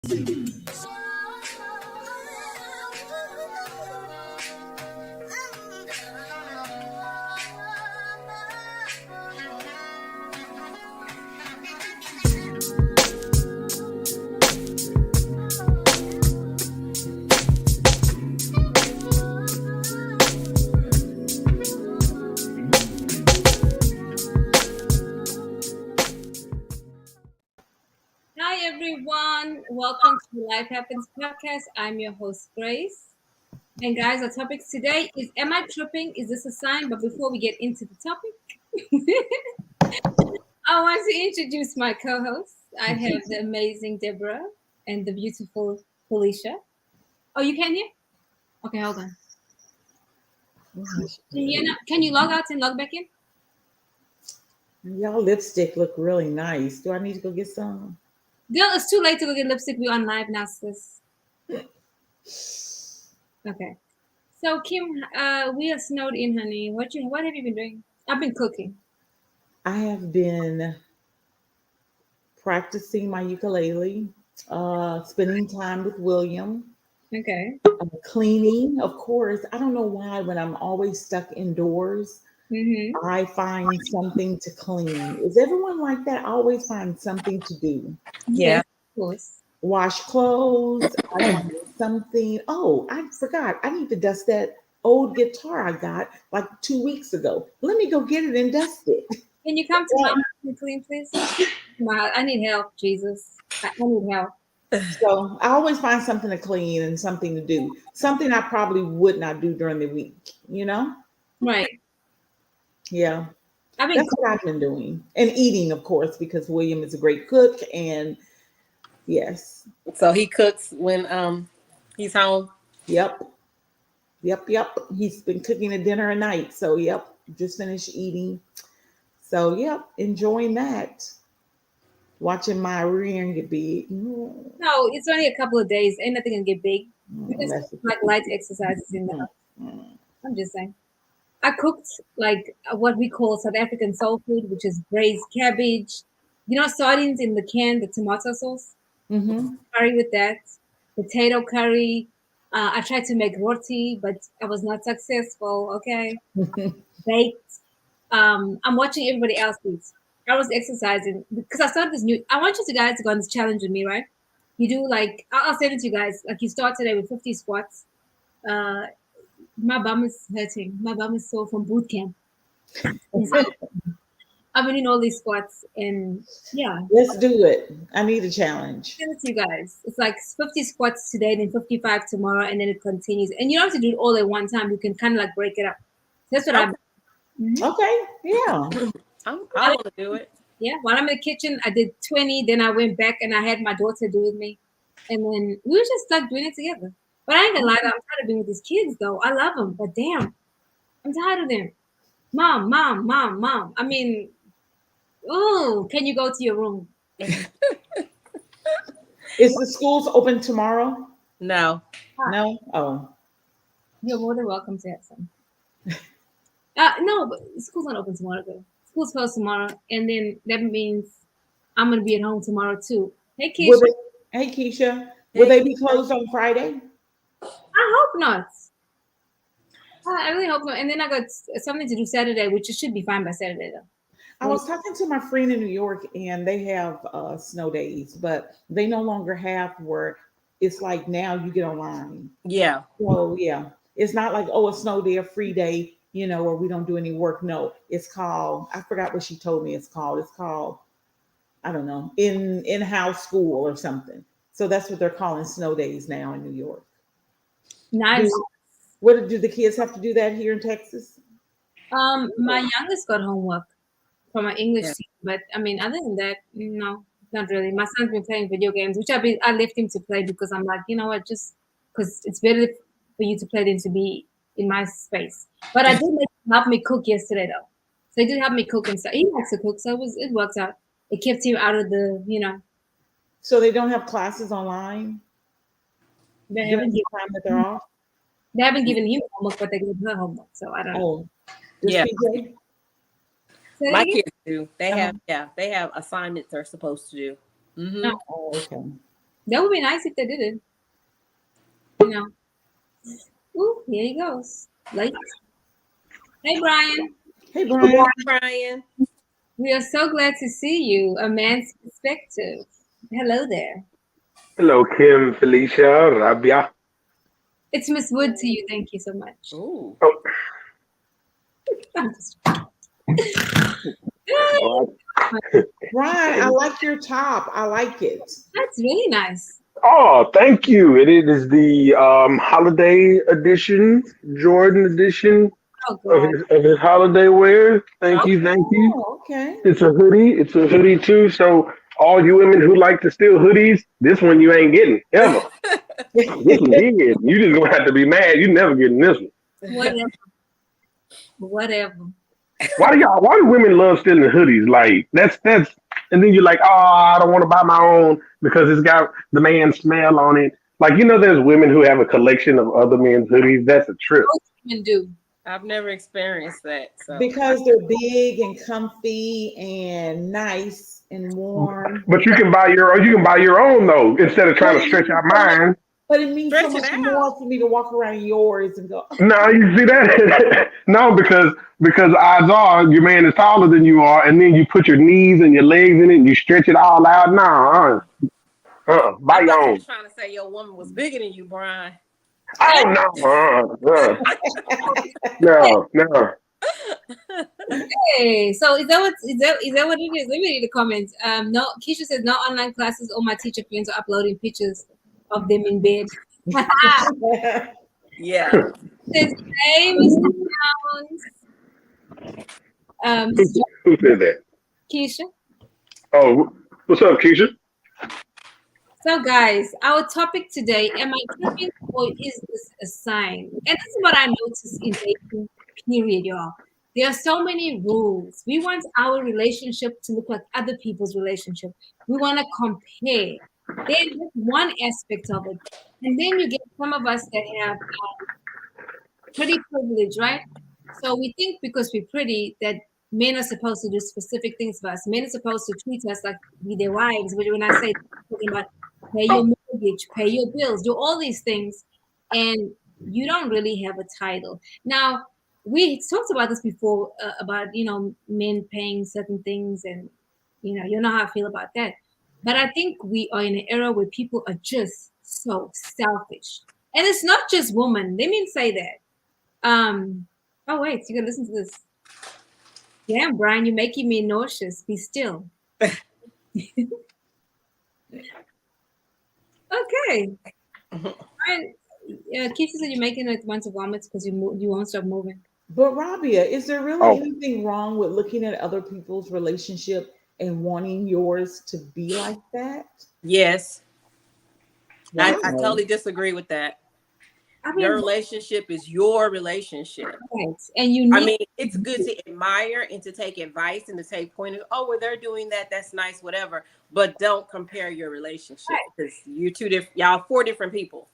Hi, everyone. Welcome to Life Happens podcast. I'm your host, Grace. And guys, our topic today is Am I tripping? Is this a sign? But before we get into the topic, I want to introduce my co hosts. I have the amazing Deborah and the beautiful Felicia. Oh, you can hear? Okay, hold on. Can you log out and log back in? Y'all lipstick look really nice. Do I need to go get some? Girl, it's too late to go get lipstick. We're on live now, sis. Okay. So Kim, we are snowed in, honey. What have you been doing? I've been cooking. I have been practicing my ukulele, spending time with William, Okay. cleaning, of course. I don't know why when I'm always stuck indoors, Mm-hmm. I find something to clean. Is everyone like that? I always find something to do. Yes, of course. Wash clothes. I find something. Oh, I forgot. I need to dust that old guitar I got like 2 weeks ago. Let me go get it and dust it. Can you come to my house and clean, please? I need help, Jesus. I need help. So I always find something to clean and something to do. Something I probably would not do during the week, you know? Right. Yeah. I've been That's what I've been doing. And eating, of course, because William is a great cook. And yes. So he cooks when he's home. Yep. Yep. He's been cooking a dinner a night. So yep. Just finished eating. So yep, enjoying that. Watching my rear get big. No, it's only a couple of days. Ain't nothing gonna get big. We just That's like light exercises in the house. mm. I'm just saying. I cooked like what we call South African soul food, which is braised cabbage. Sardines in the can, the tomato sauce. Mm-hmm. Curry with that. Potato curry. I tried to make roti, but I was not successful. Okay. Baked. I'm watching everybody else eat. I was exercising because I started this new. I want you guys to go on this challenge with me, right? You do like I'll send it to you guys. Like you start today with 50 squats. Uh, my bum is hurting. My bum is sore from boot camp. I've been in all these squats, and yeah, Let's do it. I need a challenge. send it to you guys. It's like 50 squats today, then 55 tomorrow, and then it continues. And you don't have to do it all at one time. You can kind of like break it up. That's what I've. Mhm. Okay. Yeah. I want to do it. Yeah, while I'm in the kitchen, I did 20. Then I went back and I had my daughter do with me. And then we were just stuck doing it together. But I ain't gonna lie, I'm tired of being with these kids though. I love them, but damn, I'm tired of them. Mom. I mean, oh, can you go to your room? Is the schools open tomorrow? No. No? Oh. You're more than welcome to have some. No, but school's not open tomorrow though. School's closed tomorrow, and then that means I'm gonna be at home tomorrow too. Hey, Keisha. Hey, Keisha. Will they be closed on Friday? I hope not. I really hope not. And then I got something to do Saturday, which it should be fine by Saturday though. I was talking to my friend in New York, and they have snow days, but they no longer have where it's like now you get online. Yeah. So yeah, it's not like a snow day, a free day, or we don't do any work. No, it's called. I forgot what she told me. It's called. I don't know, in-house school or something. So that's what they're calling snow days now in New York. Nice. Do the kids have to do that here in Texas? My youngest got homework from my English teacher, but I mean, other than that, no, not really. My son's been playing video games, which I left him to play because I'm like, you know what, just because it's better for you to play than to be in my space. But I did make him help me cook yesterday though, so he did help me cook and stuff. He likes to cook, so it worked out. It kept him out of the. So they don't have classes online They during haven't the time that they're off? They haven't given him homework, but they gave her homework. So I don't know. Yeah. PJ? My kids do. They have assignments they're supposed to do. Mm-hmm. Oh, okay. That would be nice if they did it. You know. Ooh, here he goes. Late. Hey, Brian. Hey, Brian. Brian. We are so glad to see you. A man's perspective. Hello there. Hello, Kim, Felicia, Rabia. It's Miss Wood to you. Thank you so much. Ooh. Oh, I'm just- oh, Brian, I like your top. I like it. That's really nice. oh, thank you. It is the holiday edition, Jordan edition Oh, God. of his holiday wear. Thank you, thank you. Oh, okay. It's a hoodie. It's a hoodie too. So all you women who like to steal hoodies, this one you ain't getting ever. This one here, you just gonna have to be mad. You never getting this one. Whatever. Whatever. Why do women love stealing hoodies? Like that's and then you're like, oh, I don't want to buy my own because it's got the man's smell on it. Like, there's women who have a collection of other men's hoodies. That's a trip. Most women do. I've never experienced that. So Because they're big and comfy and nice and warm. But you can buy your own though, instead of trying to stretch out mine. But it means so Stretch it much out. more for me to walk around yours and go, No, you see that? No, because odds are your man is taller than you are, and then you put your knees and your legs in it and you stretch it all out. No, buy I your thought you own. were trying to say your woman was bigger than you, Brian. Oh no. Hey, so is that what it is? Let me read the comments. No, Keisha says no online classes. All my teacher friends are uploading pictures of them in bed. Yeah. Says hey, Mr. Jones. Who said that? Keisha. Oh, what's up, Keisha? So, guys, our topic today: am I tripping or is this a sign? And this is what I noticed in dating. Period, y'all. There are so many rules. We want our relationship to look like other people's relationship. We want to compare. There's just one aspect of it, and then you get some of us that have pretty privilege, right? So we think because we're pretty that men are supposed to do specific things for us. Men are supposed to treat us like we their wives. But when I say talking about pay your mortgage, pay your bills, do all these things, and you don't really have a title. Now we talked about this before about men paying certain things, and you know how I feel about that. But I think we are in an era where people are just so selfish, and it's not just women. Let me say that. Oh wait, you gotta listen to this. Damn, Brian, you're making me nauseous. Be still. Okay. Brian, Keisha said you're making it want to vomit because you won't stop moving. but Rabia, is there really Oh, anything wrong with looking at other people's relationship and wanting yours to be like that? Yes. I Wow. totally disagree with that. I mean, Your relationship is your relationship. right. And you I need mean, it's good to admire and to take advice and to take point of, oh, well, they're doing that. That's nice, whatever. But don't compare your relationship because you y'all 4 different people.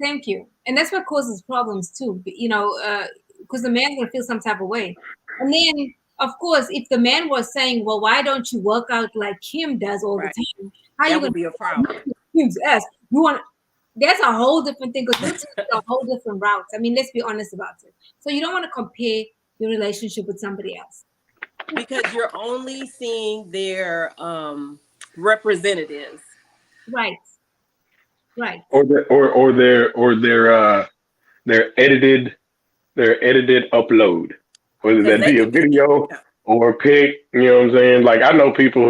thank you. And that's what causes problems too. Because the man's gonna feel some type of way. And then of course, if the man was saying, well, why don't you work out like Kim does all Right. the time? How That you would be a problem. Kim's ass? You want that's a whole different thing because you're taking a whole different route. I mean, let's be honest about it. So you don't want to compare your relationship with somebody else. Because you're only seeing their representatives. Right. Right. or their edited upload, whether Because that they be a could be, video yeah. or a pic. You know what I'm saying? Like I know people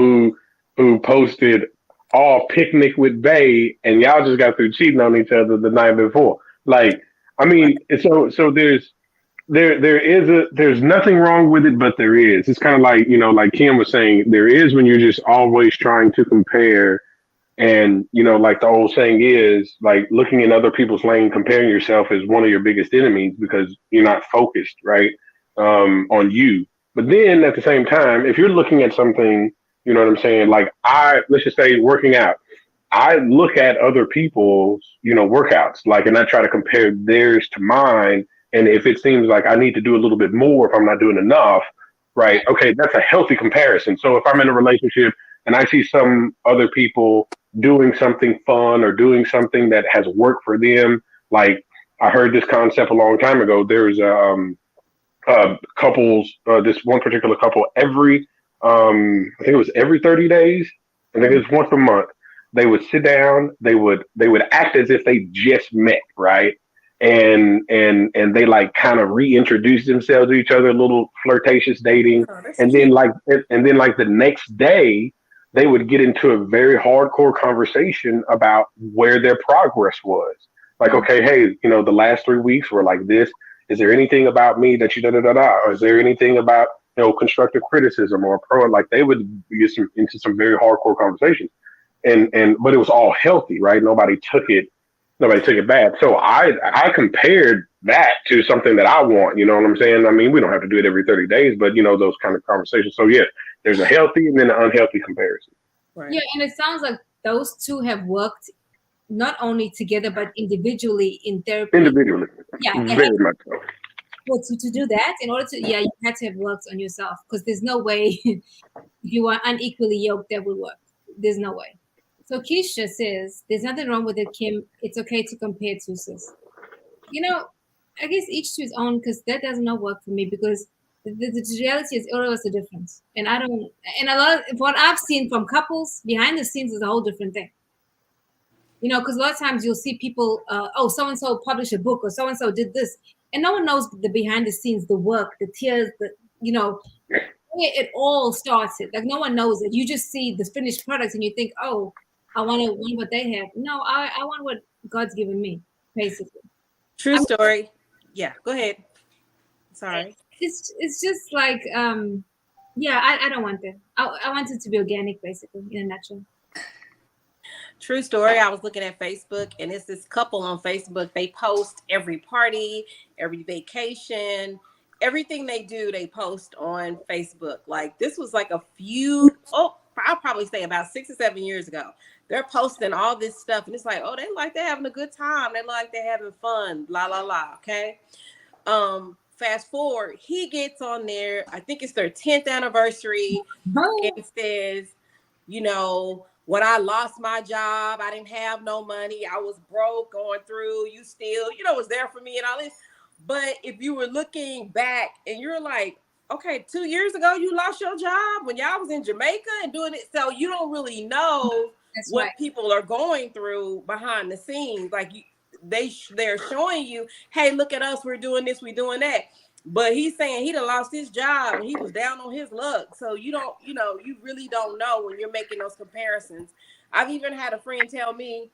who posted all picnic with Bay, and y'all just got through cheating on each other the night before. Like, I Right. mean, so there's nothing wrong with it, but there is. It's kind of like like Kim was saying, there is when you're just always trying to compare. And like the old saying is, like looking in other people's lane, comparing yourself is one of your biggest enemies because you're not focused, right, on you. But then at the same time, if you're looking at something, you know what I'm saying, like let's just say working out, I look at other people's, workouts, like, and I try to compare theirs to mine. And if it seems like I need to do a little bit more if I'm not doing enough, right? Okay, that's a healthy comparison. So if I'm in a relationship and I see some other people doing something fun or doing something that has worked for them. Like I heard this concept a long time ago. There's couples, this one particular couple, every I think it was every 30 days. I think it was once a month. They would sit down. They would act as if they just met, right? And they like kind of reintroduce themselves to each other, a little flirtatious dating, Oh, that's and then cute. like the next day they would get into a very hardcore conversation about where their progress was. Like, Mm. okay, hey, the last 3 weeks were like this. Is there anything about me that you da da da da? Or is there anything about constructive criticism or pro? Like they would get into some very hardcore conversations, and but it was all healthy, right? Nobody took it bad. So I compared that to something that I want. You know what I'm saying? I mean, we don't have to do it every 30 days, but those kind of conversations. So yeah, there's a healthy and then an unhealthy comparison. Yeah, Right. and it sounds like those two have worked not only together but individually in therapy. Individually, Yeah, they had very much so. well, to do that in order to, yeah, you had to have worked on yourself because there's no way if you are unequally yoked that would work. There's no way. So Keisha says there's nothing wrong with it, Kim. It's okay to compare two sis. You know, I guess each to his own because that does not work for me because the reality is all of us are different, and I don't. And a lot of what I've seen from couples behind the scenes is a whole different thing. Because a lot of times you'll see people, oh, so and so published a book or so and so did this, and no one knows the behind the scenes, the work, the tears, where it all started. Like no one knows it. You just see the finished product and you think, oh, I want what they have. No, I want what God's given me, basically. True I story. Yeah, go ahead. Sorry. it's just like yeah, I don't want that. I want it to be organic, basically, in a nutshell. True story. I was looking at Facebook and it's this couple on Facebook. They post every party, every vacation, everything they do, they post on Facebook. Like this was like I'll probably say about 6 or 7 years ago. They're posting all this stuff and it's like, oh, they like they're having a good time. They like they're having fun. La la la. Okay. Fast forward, he gets on there. I think it's their 10th anniversary Oh, and says, when I lost my job, I didn't have no money. I was broke going through. You still, was there for me and all this. But if you were looking back and you're like, okay, 2 years ago, you lost your job when y'all was in Jamaica and doing it. So you don't really know that's what right. people are going through behind the scenes. Like they're showing you, hey, look at us. We're doing this. We're doing that. But he's saying he done lost his job and he was down on his luck. So you don't, you really don't know when you're making those comparisons. I've even had a friend tell me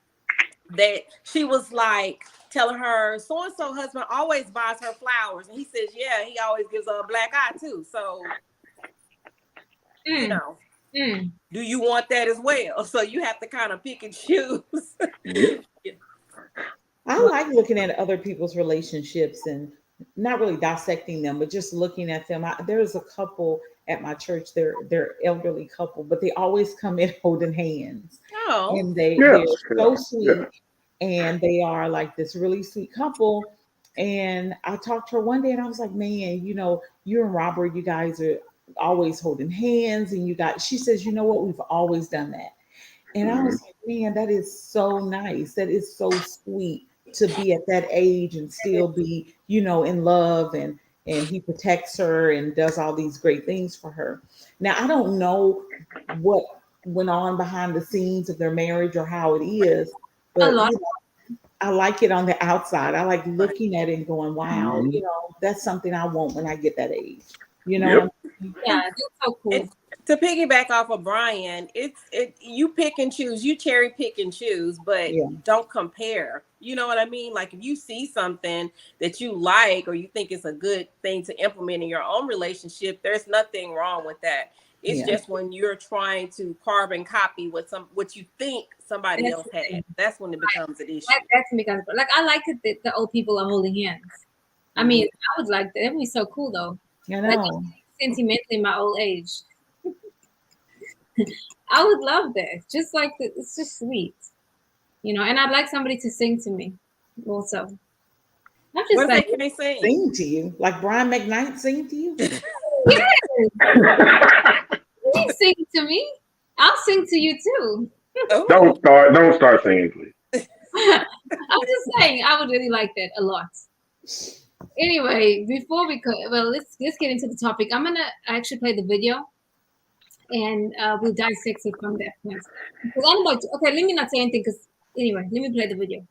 that she was like telling her so-and-so husband always buys her flowers. And he says, yeah, he always gives her a black eye too. So, Mm, mm. do you want that as well? So you have to kind of pick and choose. Yep. I like looking at other people's relationships and not really dissecting them, but just looking at them. There's a couple at my church. They're elderly couple, but they always come in holding hands, Oh, and Yeah. they're Yeah. so Yeah. sweet, and they are like this really sweet couple. And I talked to her one day, and I was like, "Man, you and Robert, you guys are always holding hands, and you got." She says, "You know what? We've always done that." And I Mhm. was like, man, that is so nice. That is so sweet to be at that age and still be, in love, and he protects her and does all these great things for her. Now, I don't know what went on behind the scenes of their marriage or how it is, A but lot. I like it on the outside. I like right. looking at it and going, wow, Mhm. that's something I want when I get that age. You know what Yep. I'm saying? Yeah, that's so And cool. to piggyback off of Brian, you pick and choose, you cherry pick and choose, but Yeah, don't compare. You know what I mean? Like if you see something that you like or you think it's a good thing to implement in your own relationship, there's nothing wrong with that. It's yeah, just when you're trying to carbon copy what you think somebody That's else the has, thing. that's when it becomes an issue. That's me kind of like I like it that the old people are holding hands. I mean, Mhm. I would like that. That would be so cool though. I Like know. sentimentally, my old age. I would love that. Just like it's just sweet, And I'd like somebody to sing to me, also. Not What just if they like can't sing? Sing to you like Brian McKnight sing to you. yes, you sing to me. I'll sing to you too. Oh, Don't start singing, please. I'm just saying, I would really like that a lot. Anyway, before we go, well, let's get into the topic. I'm gonna actually play the video, and we'll dissect it from that point. Because I'm about to, okay, let me not say anything. Because anyway, let me play the video.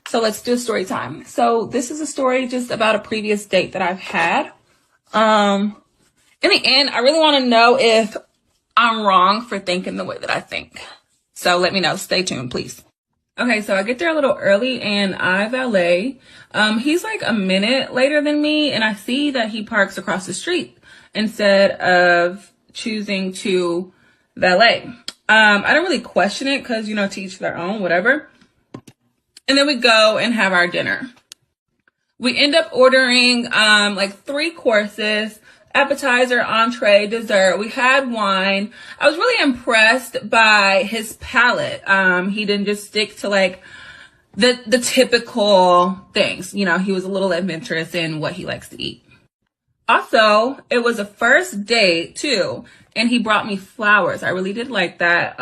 So let's do story time. So this is a story just about a previous date that I've had. In the end, I really want to know if I'm wrong for thinking the way that I think. So let me know. Stay tuned, please. Okay, so I get there a little early and I valet. He's like a minute later than me, and I see that he parks across the street instead of choosing to valet. I don't really question it because, to each their own, whatever. And then we go and have our dinner. We end up ordering like 3 courses, appetizer, entree, dessert. We had wine. I was really impressed by his palate. He didn't just stick to like the typical things. He was a little adventurous in what he likes to eat. Also, it was a first date too, and he brought me flowers. I really did like that.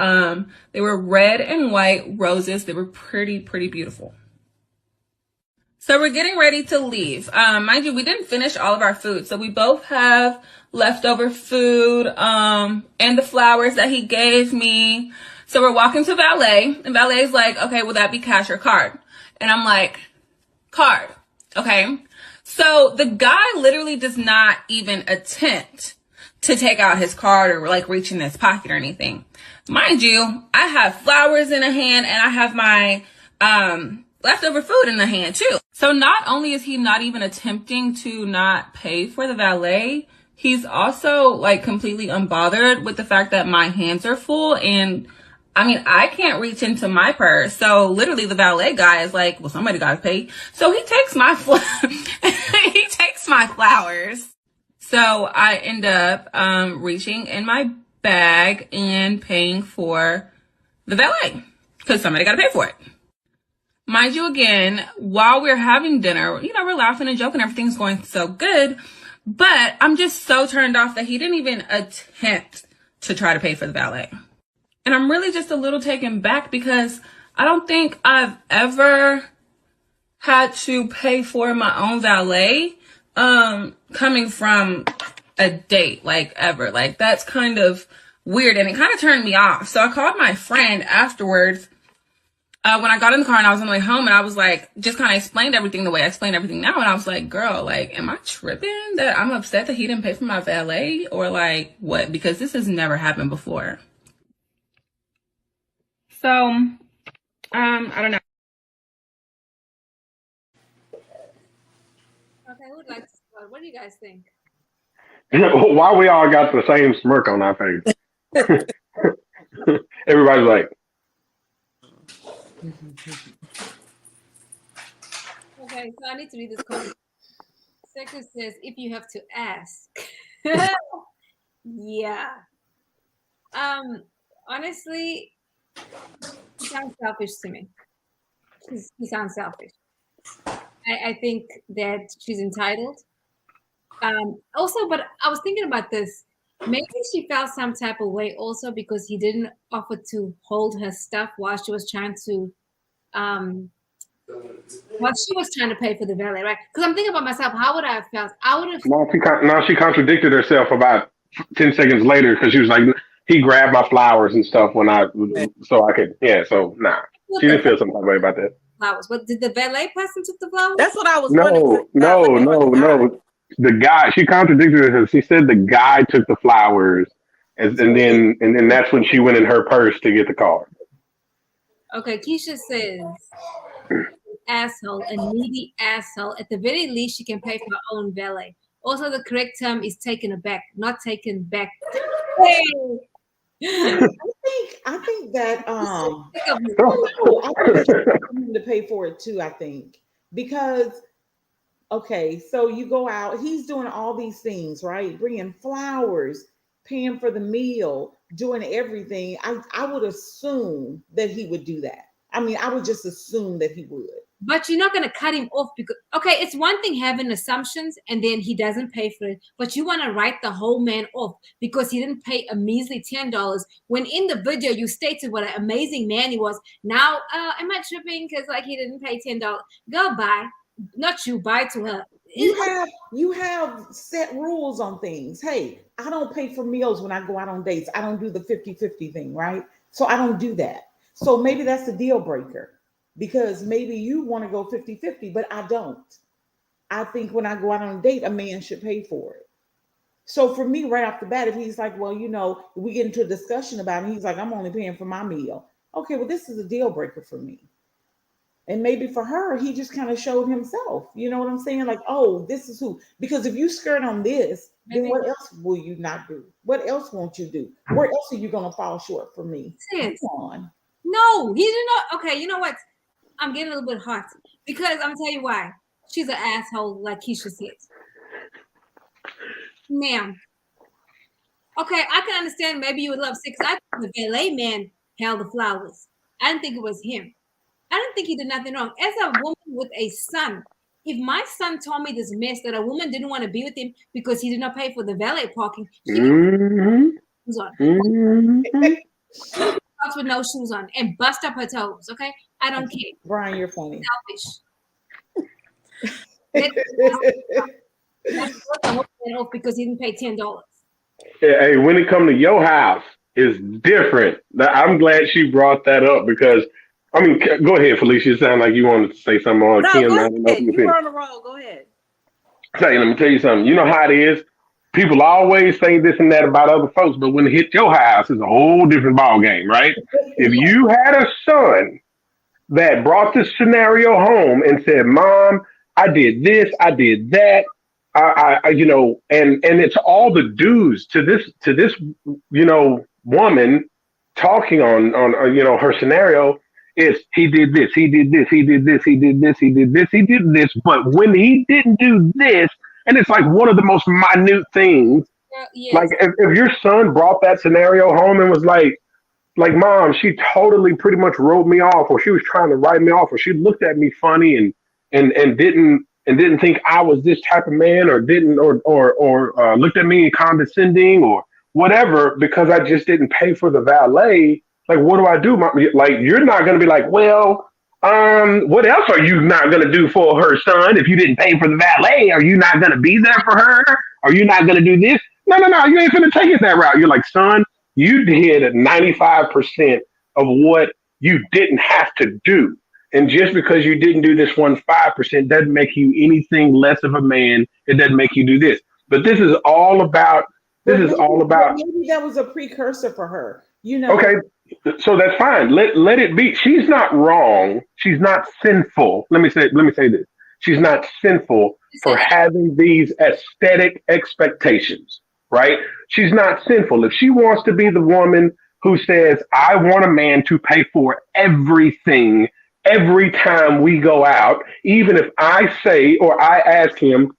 They were red and white roses. They were pretty beautiful. So we're getting ready to leave. Mind you, we didn't finish all of our food. So we both have leftover food, and the flowers that he gave me. So we're walking to valet, and valet's like, okay, will that be cash or card? And I'm like, card. Okay. So the guy literally does not even attempt to take out his card or like reach in his pocket or anything. Mind you, I have flowers in a hand and I have my, leftover food in the hand too. So not only is he not even attempting to not pay for the valet, he's also like completely unbothered with the fact that my hands are full, and I can't reach into my purse. So literally the valet guy is like, well, somebody got to pay. So he takes my he takes my flowers. So I end up reaching in my bag and paying for the valet because somebody got to pay for it. Mind you, again, while we're having dinner, we're laughing and joking. Everything's going so good. But I'm just so turned off that he didn't even attempt to try to pay for the valet. And I'm really just a little taken back because I don't think I've ever had to pay for my own valet, coming from a date, like ever. Like that's kind of weird, and it kind of turned me off. So I called my friend afterwards. When I got in the car and I was on my way home, and I was like, just kind of explained everything the way I explained everything now. And I was like, girl, like, am I tripping that I'm upset that he didn't pay for my valet, or like what? Because this has never happened before. So, I don't know. Okay, who would like to start? What do you guys think? Why we all got the same smirk on our face? Everybody's like, Okay, so I need to read this comment. Second says, if you have to ask. Yeah. Honestly, he sounds selfish to me. He sounds selfish. I think that she's entitled. Also, but I was thinking about this. Maybe she felt some type of way also because he didn't offer to hold her stuff while she was trying to pay for the valet, right? Because I'm thinking about myself, how would I have felt? I would have. now she contradicted herself about 10 seconds later because she was like, he grabbed my flowers and stuff so I could, so nah. She didn't feel some type of way about that. Flowers. But did the valet person took the flowers? That's what I was wondering. No. The guy, she contradicted herself. She said the guy took the flowers, and then that's when she went in her purse to get the card. Okay, Keisha says, asshole, a needy asshole. At the very least, she can pay for her own valet. Also, the correct term is taken aback, not taken back. Hey. I think that I think to pay for it too. I think because okay, so you go out, he's doing all these things, right? Bringing flowers, paying for the meal, doing everything. I would assume that he would do that. I would just assume that he would. But you're not going to cut him off because, okay, it's one thing having assumptions and then he doesn't pay for it, but you want to write the whole man off because he didn't pay a measly $10 when in the video you stated what an amazing man he was. Now, am I tripping because like he didn't pay $10? Go buy, not you, buy to her. You have set rules on things. Hey, I don't pay for meals when I go out on dates. I don't do the 50-50 thing, right? So I don't do that. So maybe that's the deal breaker. Because maybe you want to go 50-50, but I don't. I think when I go out on a date, a man should pay for it. So for me, right off the bat, if he's like, well, we get into a discussion about it, he's like, I'm only paying for my meal. Okay, well, this is a deal breaker for me. And maybe for her, he just kind of showed himself. You know what I'm saying? Like, oh, this is who. Because if you skirt on this, then what else will you not do? What else won't you do? Where else are you going to fall short for me? Come on. No, he did not. Okay, you know what? I'm getting a little bit hot because I'm gonna tell you why. She's an asshole, like Keisha said. Ma'am. Okay, I can understand maybe you would love sex. I think the valet man held the flowers. I didn't think it was him. I didn't think he did nothing wrong. As a woman with a son, if my son told me this mess that a woman didn't want to be with him because he did not pay for the valet parking, she shoes on. With no shoes on and bust up her toes. Okay, I don't care. Brian, you're funny. Selfish. Because he didn't pay $10. Hey, when it comes to your house, it's different. I'm glad she brought that up because, I mean, go ahead, Felicia. It sounded like you wanted to say something on Kim. Go ahead. You were on the roll. Go ahead. Say, let me tell you something. You know how it is. People always say this and that about other folks, but when it hits your house, it's a whole different ball game, right? If you had a son that brought this scenario home and said, "Mom, I did this, I did that," and it's all the dues to this woman talking on her scenario. It's he did this, he did this, he did this, he did this, he did this, he did this, but when he didn't do this. And it's like one of the most minute things. Yes. Like if your son brought that scenario home and was like, Mom, she totally pretty much wrote me off, or she was trying to write me off, or she looked at me funny and didn't think I was this type of man, or didn't or looked at me condescending or whatever because I just didn't pay for the valet. Like, what do I do? Like, you're not gonna be like, well. What else are you not going to do for her, son? If you didn't pay for the valet, are you not going to be there for her? Are you not going to do this? No, you ain't going to take it that route. You're like, son, you did 95% of what you didn't have to do. And just because you didn't do this 5% doesn't make you anything less of a man. It doesn't make you do this. But this is all about, maybe that was a precursor for her, Okay. So that's fine. Let it be. She's not wrong. She's not sinful. Let me say this. She's not sinful for having these aesthetic expectations, right? She's not sinful. If she wants to be the woman who says, I want a man to pay for everything every time we go out, even if I say or I ask him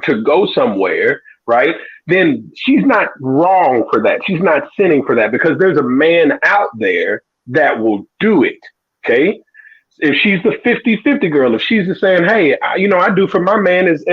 to go somewhere, right? Then she's not wrong for that. She's not sinning for that because there's a man out there that will do it. Okay. If she's the 50-50 girl, if she's just saying, hey, I do for my man as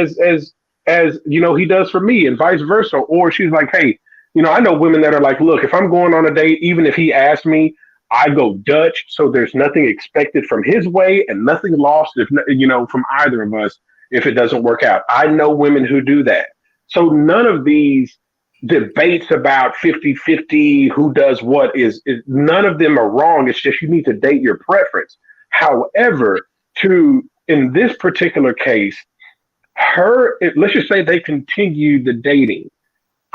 he does for me and vice versa. Or she's like, hey, I know women that are like, look, if I'm going on a date, even if he asks me, I go Dutch. So there's nothing expected from his way and nothing lost, from either of us if it doesn't work out. I know women who do that. So none of these debates about 50-50, who does what is none of them are wrong. It's just you need to date your preference. However, in this particular case, let's just say they continue the dating.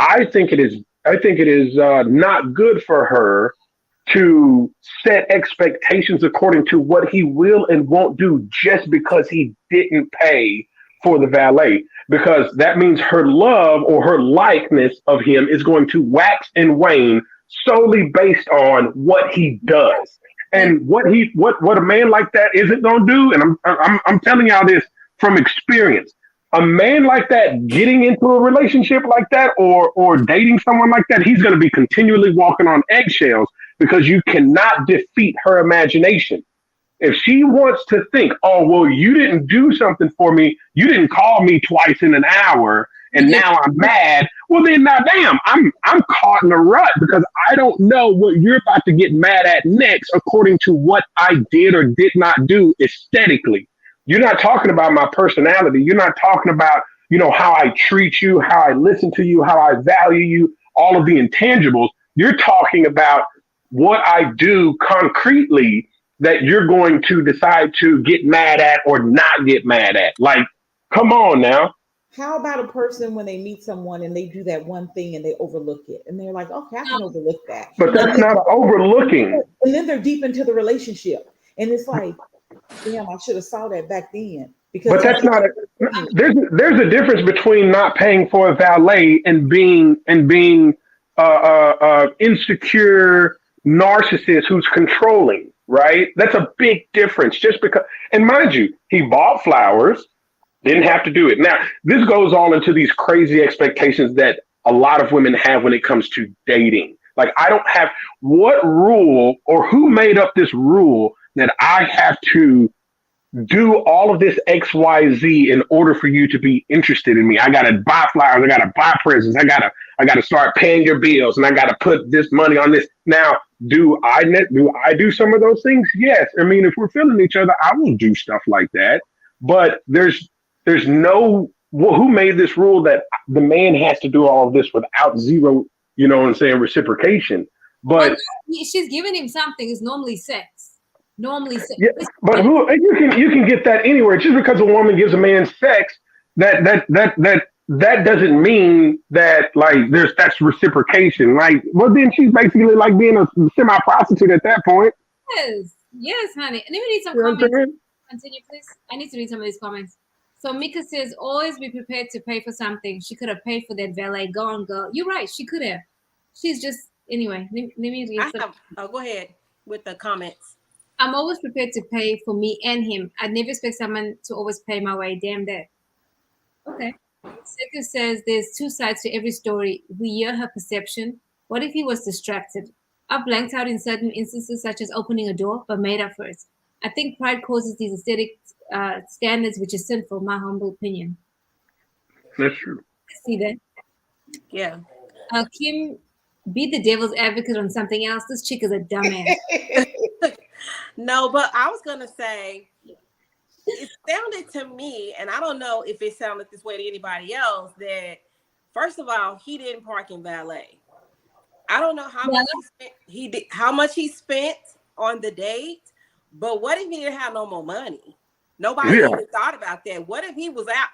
I think it is not good for her to set expectations according to what he will and won't do just because he didn't pay for the valet, because that means her love or her likeness of him is going to wax and wane solely based on what he does. And what a man like that isn't going to do, and I'm telling y'all this from experience. A man like that getting into a relationship like that or dating someone like that, he's going to be continually walking on eggshells because you cannot defeat her imagination. If she wants to think, oh, well, you didn't do something for me, you didn't call me twice in an hour, and now I'm mad. Well, then now, damn, I'm caught in a rut because I don't know what you're about to get mad at next, according to what I did or did not do aesthetically. You're not talking about my personality. You're not talking about, how I treat you, how I listen to you, how I value you, all of the intangibles. You're talking about what I do concretely that you're going to decide to get mad at or not get mad at. Like, come on now. How about a person when they meet someone and they do that one thing and they overlook it and they're like, okay, I can overlook that. But that's not overlooking. And then they're deep into the relationship. And it's like, damn, I should have saw that back then. But that's not there's a difference between not paying for a valet and being insecure narcissist who's controlling, right? That's a big difference. Just because, and mind you, he bought flowers, didn't have to do it. Now, this goes all into these crazy expectations that a lot of women have when it comes to dating. Like, I don't have what rule or who made up this rule that I have to do all of this XYZ in order for you to be interested in me. I gotta buy flowers, I gotta buy presents, I gotta start paying your bills, and I gotta put this money on this. Now, do I do some of those things? Yes. I mean, if we're feeling each other, I will do stuff like that. But there's no who made this rule that the man has to do all of this without zero, reciprocation. But she's giving him something. It's normally sex. Yeah, but you can get that anywhere. Just because a woman gives a man sex, that doesn't mean that that's reciprocation. Like, well, then she's basically like being a semi prostitute at that point. Yes, honey. And we need some comments. Continue, please. I need to read some of these comments. So Mika says, always be prepared to pay for something. She could have paid for that valet. Go on, girl. You're right. She could have. She's just anyway. Let me read. Go ahead with the comments. I'm always prepared to pay for me and him. I'd never expect someone to always pay my way. Damn that. Okay. Seku says there's two sides to every story. We hear her perception. What if he was distracted? I blanked out in certain instances, such as opening a door, but made up for it. I think pride causes these aesthetic standards, which is sinful, my humble opinion. That's true. See that? Yeah. Kim, be the devil's advocate on something else. This chick is a dumbass. No, but I was going to say, it sounded to me, and I don't know if it sounded this way to anybody else, that first of all, he didn't park in valet. I don't know how much he spent on the date, but what if he didn't have no more money? Nobody even thought about that. What if he was out,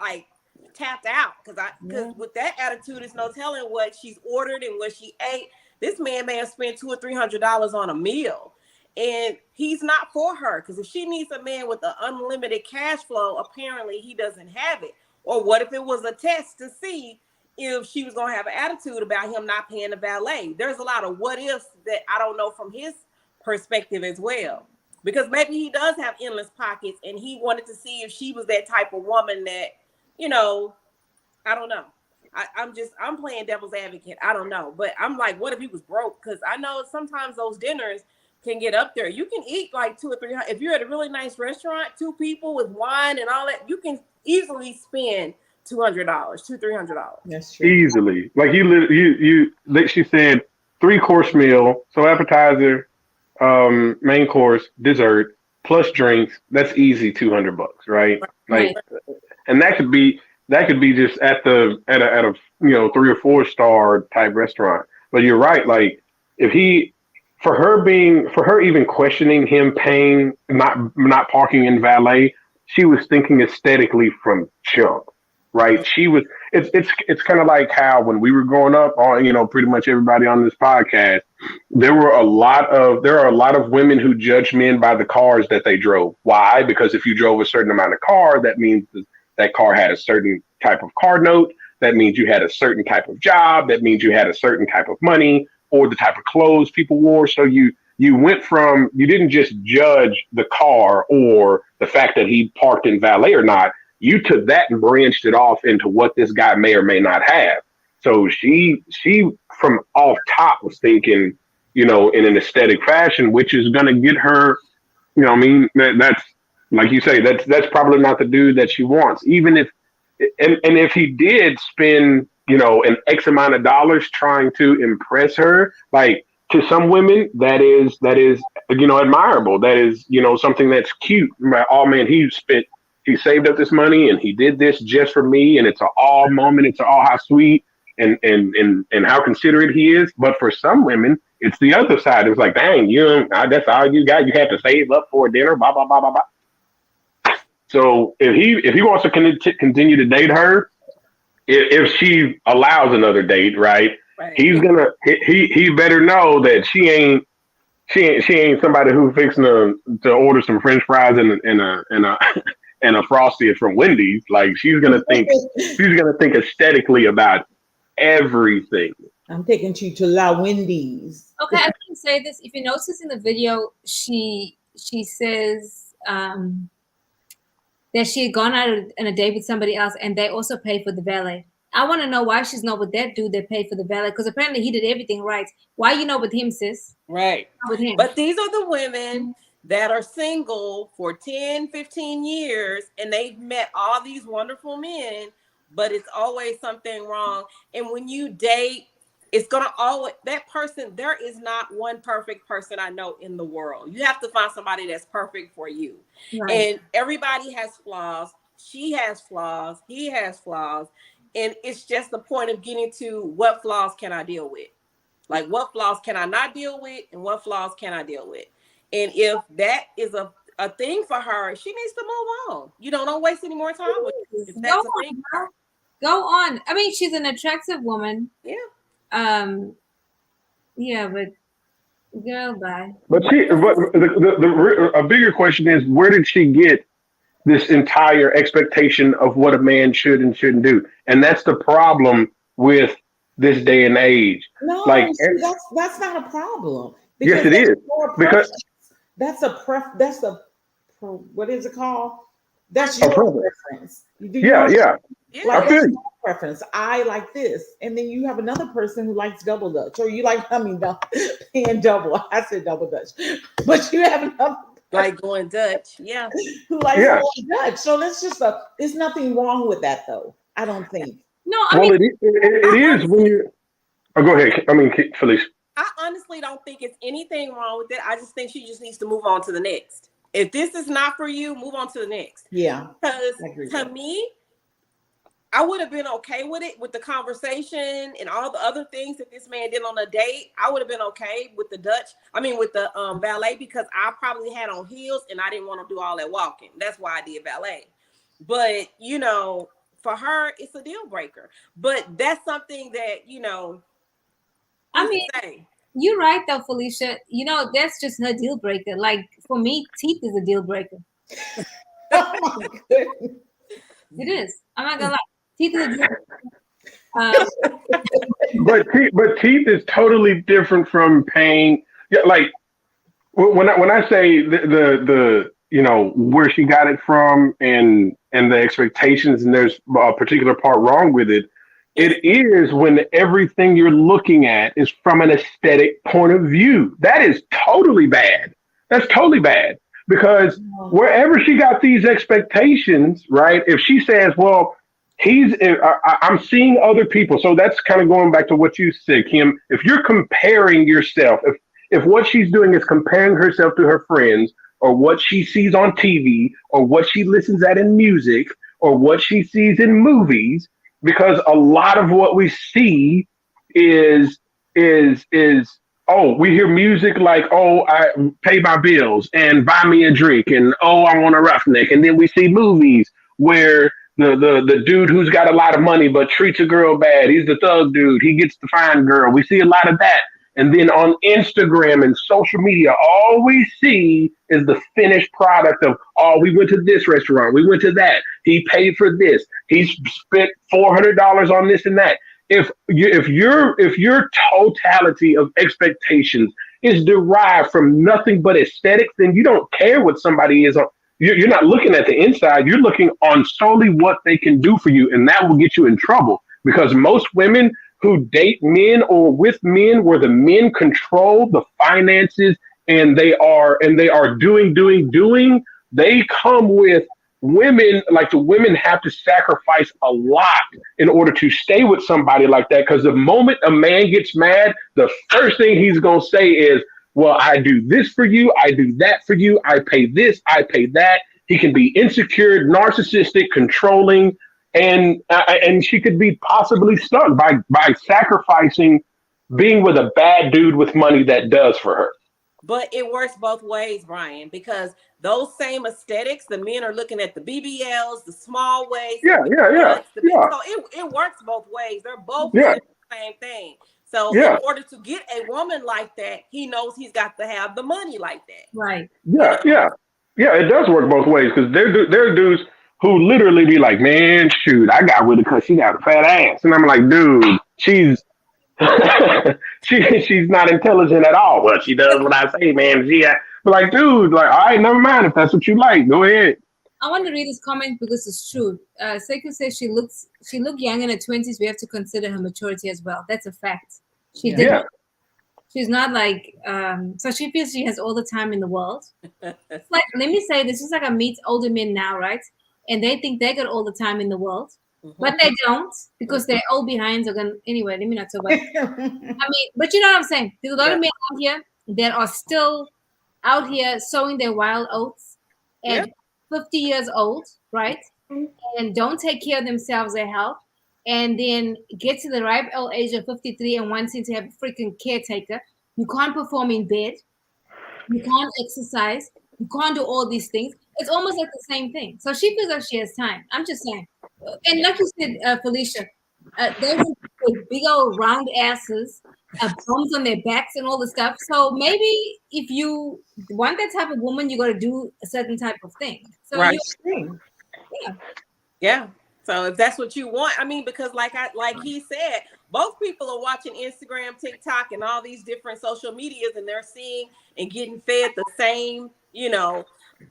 tapped out? Because with that attitude, there's no telling what she's ordered and what she ate. This man may have spent $200 or $300 on a meal. And he's not for her, because if she needs a man with an unlimited cash flow, apparently he doesn't have it. Or what if it was a test to see if she was going to have an attitude about him not paying the valet? There's a lot of what ifs that I don't know from his perspective as well. Because maybe he does have endless pockets and he wanted to see if she was that type of woman that, I don't know. I'm playing devil's advocate. I don't know. But I'm like, what if he was broke? Because I know sometimes those dinners can get up there. You can eat like 200 or 300. If you're at a really nice restaurant, 2 people with wine and all that, you can easily spend $200, $300. That's true. Easily. Like she said 3-course meal. So appetizer, main course, dessert, plus drinks. That's easy $200, right? Like, and that could be just at a 3 or 4 star type restaurant. But you're right. Like, for her even questioning him paying, not parking in valet, she was thinking aesthetically from jump, right? She was. It's kind of like how when we were growing up, pretty much everybody on this podcast, there are a lot of women who judge men by the cars that they drove. Why? Because if you drove a certain amount of car, that means that car had a certain type of car note. That means you had a certain type of job. That means you had a certain type of money, or the type of clothes people wore. So you went from, you didn't just judge the car or the fact that he parked in valet or not. You took that and branched it off into what this guy may or may not have. So she from off top was thinking, in an aesthetic fashion, which is going to get her, You know what I mean? That's like you say, that's probably not the dude that she wants. Even if and if he did spend, an X amount of dollars trying to impress her, like to some women, that is admirable. That is, something that's cute. Like, oh man, he saved up this money and he did this just for me, and it's an all moment. It's an all how sweet and how considerate he is. But for some women, it's the other side. It's like, dang, that's all you got. You have to save up for dinner. Blah blah blah blah blah. So if he wants to continue to date her, if she allows another date, right? Right. He better know that she ain't somebody who's fixing to order some French fries and a Frosty from Wendy's. Like she's gonna think aesthetically about everything. I'm taking you to La Wendy's. Okay, I can say this. If you notice in the video, she says that she had gone out on a date with somebody else, and they also paid for the valet. I want to know why she's not with that dude that paid for the valet, because apparently he did everything right. Why you not with him, sis? Right. Not with him. But these are the women that are single for 10, 15 years, and they've met all these wonderful men, but it's always something wrong. And when you date, it's going to always, that person, there is not one perfect person I know in the world. You have to find somebody that's perfect for you. Right. And everybody has flaws. She has flaws. He has flaws. And it's just the point of getting to what flaws can I deal with? Like what flaws can I not deal with and what flaws can I deal with? And if that is a thing for her, she needs to move on. Don't waste any more time with it. If that's a thing for her. Go on. I mean, she's an attractive woman. Yeah. Yeah, but girl, bye. But a bigger question is, where did she get this entire expectation of what a man should and shouldn't do? And that's the problem with this day and age. No, that's not a problem. Yes, it is. Because that's what is it called? That's your preference. Yeah. Like, that's your preference. I like this, and then you have another person who likes double Dutch, or you like, paying double. I said double Dutch, but you have another like going Dutch, yeah, who likes going Dutch. So that's just there's nothing wrong with that, though. I don't think. No, it is when you. Oh, go ahead. I mean, Felicia. I honestly don't think it's anything wrong with it. I just think she just needs to move on to the next. If this is not for you, move on to the next. Yeah. Because to me, I would have been okay with it, with the conversation and all the other things that this man did on a date. I would have been okay with with the valet, because I probably had on heels and I didn't want to do all that walking. That's why I did valet. But, for her, it's a deal breaker. But that's something that, you're right though, Felicia. That's just her deal breaker. Like for me, teeth is a deal breaker. Oh my goodness. It is. I'm not gonna lie. Teeth is a deal breaker. But teeth is totally different from paying. Yeah, like when I say the where she got it from and the expectations, and there's a particular part wrong with it. It is when everything you're looking at is from an aesthetic point of view. That is totally bad. That's totally bad, because wherever she got these expectations, right? If she says, well, I'm seeing other people. So that's kind of going back to what you said, Kim. If you're comparing yourself, if what she's doing is comparing herself to her friends, or what she sees on TV, or what she listens at in music, or what she sees in movies, because a lot of what we see is we hear music like, I pay my bills and buy me a drink, and I want a roughneck. And then we see movies where the dude who's got a lot of money but treats a girl bad, he's the thug dude, he gets the fine girl. We see a lot of that. And then on Instagram and social media, all we see is the finished product of, we went to this restaurant, we went to that, he paid for this, he spent $400 on this and that. If your totality of expectations is derived from nothing but aesthetics, then you don't care what somebody is on. You're not looking at the inside. You're looking on solely what they can do for you, and that will get you in trouble, because most women who date men or with men where the men control the finances and they are doing, they come with women. Like, the women have to sacrifice a lot in order to stay with somebody like that, because the moment a man gets mad, the first thing he's going to say is, well, I do this for you, I do that for you, I pay this, I pay that. He can be insecure, narcissistic, controlling, and she could be possibly stuck by sacrificing being with a bad dude with money that does for her. But it works both ways, Brian, because those same aesthetics, the men are looking at the BBLs, the small waist, Yeah. so it works both ways. They're both doing the same thing. So in order to get a woman like that, he knows he's got to have the money like that. Right. Yeah. It does work both ways, because there are dudes who literally be like, man, shoot, I got with her because she got a fat ass, and I'm like, dude, she's she's not intelligent at all. Well, she does what I say, man. But like, dude, like, all right, never mind. If that's what you like, go ahead. I want to read this comment because it's true. Seiko says she looked young in her 20s. We have to consider her maturity as well. That's a fact. She did. Yeah. She's not like so she feels she has all the time in the world. It's like, let me say this is like I meet older men now, right? And they think they got all the time in the world. But they don't, because their old behinds are gonna anyway. Let me not talk about it. But you know what I'm saying? There's a lot of men out here that are still out here sowing their wild oats at 50 years old, right? And don't take care of themselves, their health, and then get to the ripe old age of 53 and wanting to have a freaking caretaker. You can't perform in bed. You can't exercise. You can't do all these things. It's almost like the same thing. So she feels like she has time. I'm just saying. And like you said, Felicia, those with big old round asses, bumps on their backs and all the stuff. So maybe if you want that type of woman, you got to do a certain type of thing. So right. Yeah. So if that's what you want, because like he said, both people are watching Instagram, TikTok, and all these different social medias, and they're seeing and getting fed the same,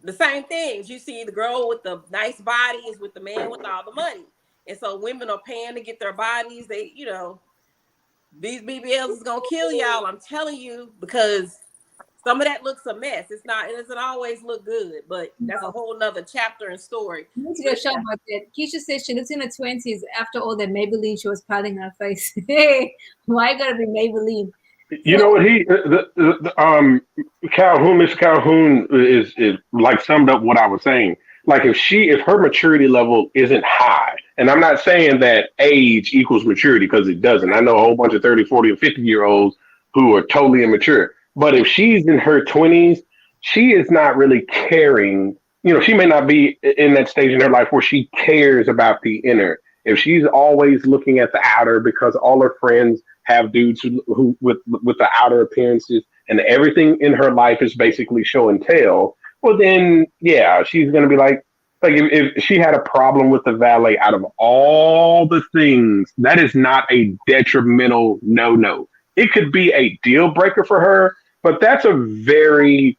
the same things. You see the girl with the nice body is with the man with all the money. And so women are paying to get their bodies. They, these BBLs is going to kill y'all. I'm telling you, because some of that looks a mess. It doesn't always look good, but that's a whole nother chapter and story. I need to go show about that. Keisha says she looks in her 20s after all that Maybelline she was powdering her face. Hey, why gotta be Maybelline? You know what Mr. Calhoun is like summed up what I was saying. Like, if her maturity level isn't high, and I'm not saying that age equals maturity, because it doesn't. I know a whole bunch of 30, 40, and 50-year-olds who are totally immature. But if she's in her 20s, she is not really caring. She may not be in that stage in her life where she cares about the inner. If she's always looking at the outer because all her friends have dudes who with the outer appearances, and everything in her life is basically show and tell, well then, yeah, she's going to be like if she had a problem with the valet, out of all the things, that is not a detrimental no. It could be a deal breaker for her, but that's a very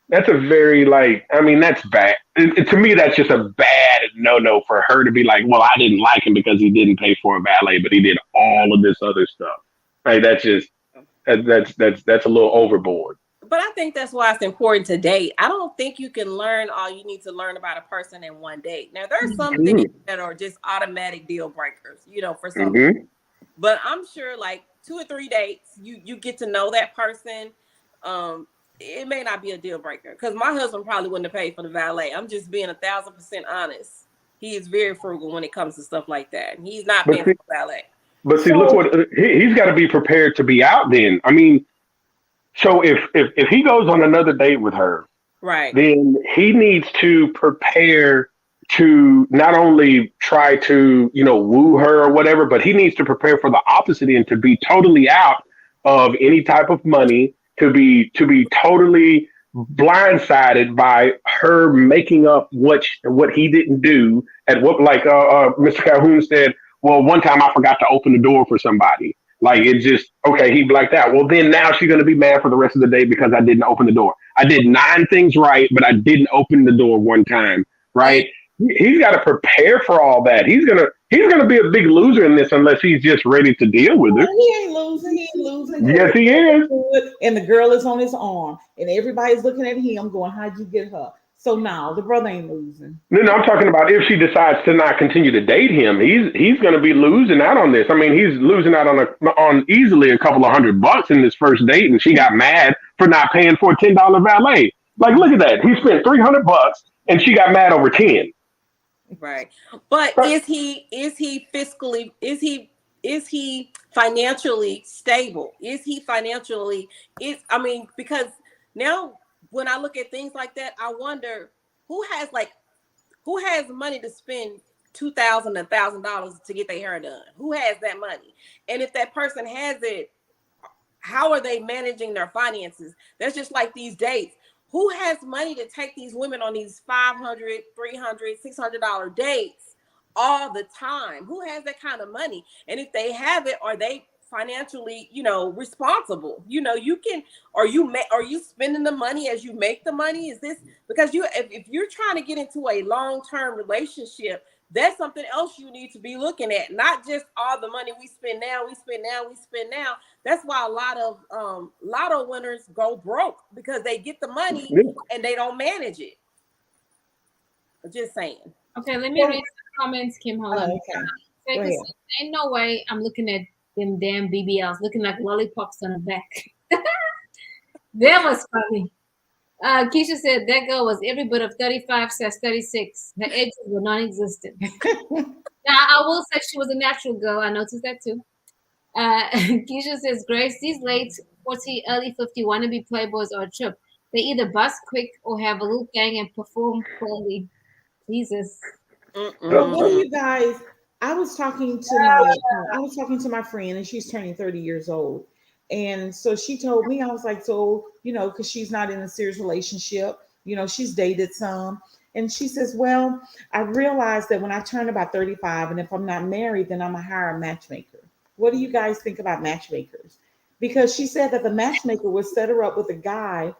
that's bad. To me, that's just a bad no for her to be like, well, I didn't like him because he didn't pay for a valet, but he did all of this other stuff. Like, that's a little overboard. But I think that's why it's important to date. I don't think you can learn all you need to learn about a person in one date. Now, there's some things that are just automatic deal breakers, for some people. But I'm sure like 2 or 3 dates, you get to know that person. It may not be a deal breaker, because my husband probably wouldn't have paid for the valet. I'm just being 1,000% honest. He is very frugal when it comes to stuff like that. And he's not paying for the valet. But see, look what he's got to be prepared to be out then. So if he goes on another date with her, right, then he needs to prepare to not only try to, woo her or whatever, but he needs to prepare for the opposite end, to be totally out of any type of money, to be totally blindsided by her making up what he didn't do, at what, like Mr. Calhoun said, well, one time I forgot to open the door for somebody. Like, it just, okay, he'd be like that. Well, then now she's going to be mad for the rest of the day because I didn't open the door. I did 9 things right, but I didn't open the door one time, right? He's got to prepare for all that. He's going to, he's going to be a big loser in this unless he's just ready to deal with Well, her. he ain't losing. He ain't losing Yes, because he is. and the girl is on his arm, and everybody's looking at him, going, "How'd you get her?" So now the brother ain't losing. No, no, I'm talking about if she decides to not continue to date him, he's going to be losing out on this. I mean, he's losing out on easily a couple of $100 in this first date, and she got mad for not paying for a $10 valet. Like, look at that. He spent $300, and she got mad over 10. Right. But is he fiscally is he financially stable? Is he financially is I mean, because now when I look at things like that, I wonder who has money to spend $1,000 to get their hair done? Who has that money? And if that person has it, how are they managing their finances? That's just like these dates. Who has money to take these women on these $500, $300, $600 dates all the time? Who has that kind of money? And if they have it, are they financially, responsible? You can, are you spending the money as you make the money? Is this because if you're trying to get into a long-term relationship, that's something else you need to be looking at, not just all the money we spend now. That's why a lot of lotto winners go broke because they get the money and they don't manage it. I'm just saying. Okay, let me read some comments, Kim. Hold on. Okay. Ain't no way I'm looking at them damn BBLs looking like lollipops on the back. That was funny. Keisha said that girl was every bit of 35 / 36. Her edges were non-existent. Now, I will say she was a natural girl. I noticed that too. Keisha says, Grace, these late 40, early 50 wannabe playboys are a trip. They either bust quick or have a little gang and perform poorly. Jesus. Well, what do you guys? I was talking to my friend, and she's turning 30 years old, and so she told me, I was like, so because she's not in a serious relationship, she's dated some, and she says, well, I realized that when I turn about 35, and if I'm not married, then I'm gonna hire a matchmaker. What do you guys think about matchmakers? Because she said that the matchmaker would set her up with a guy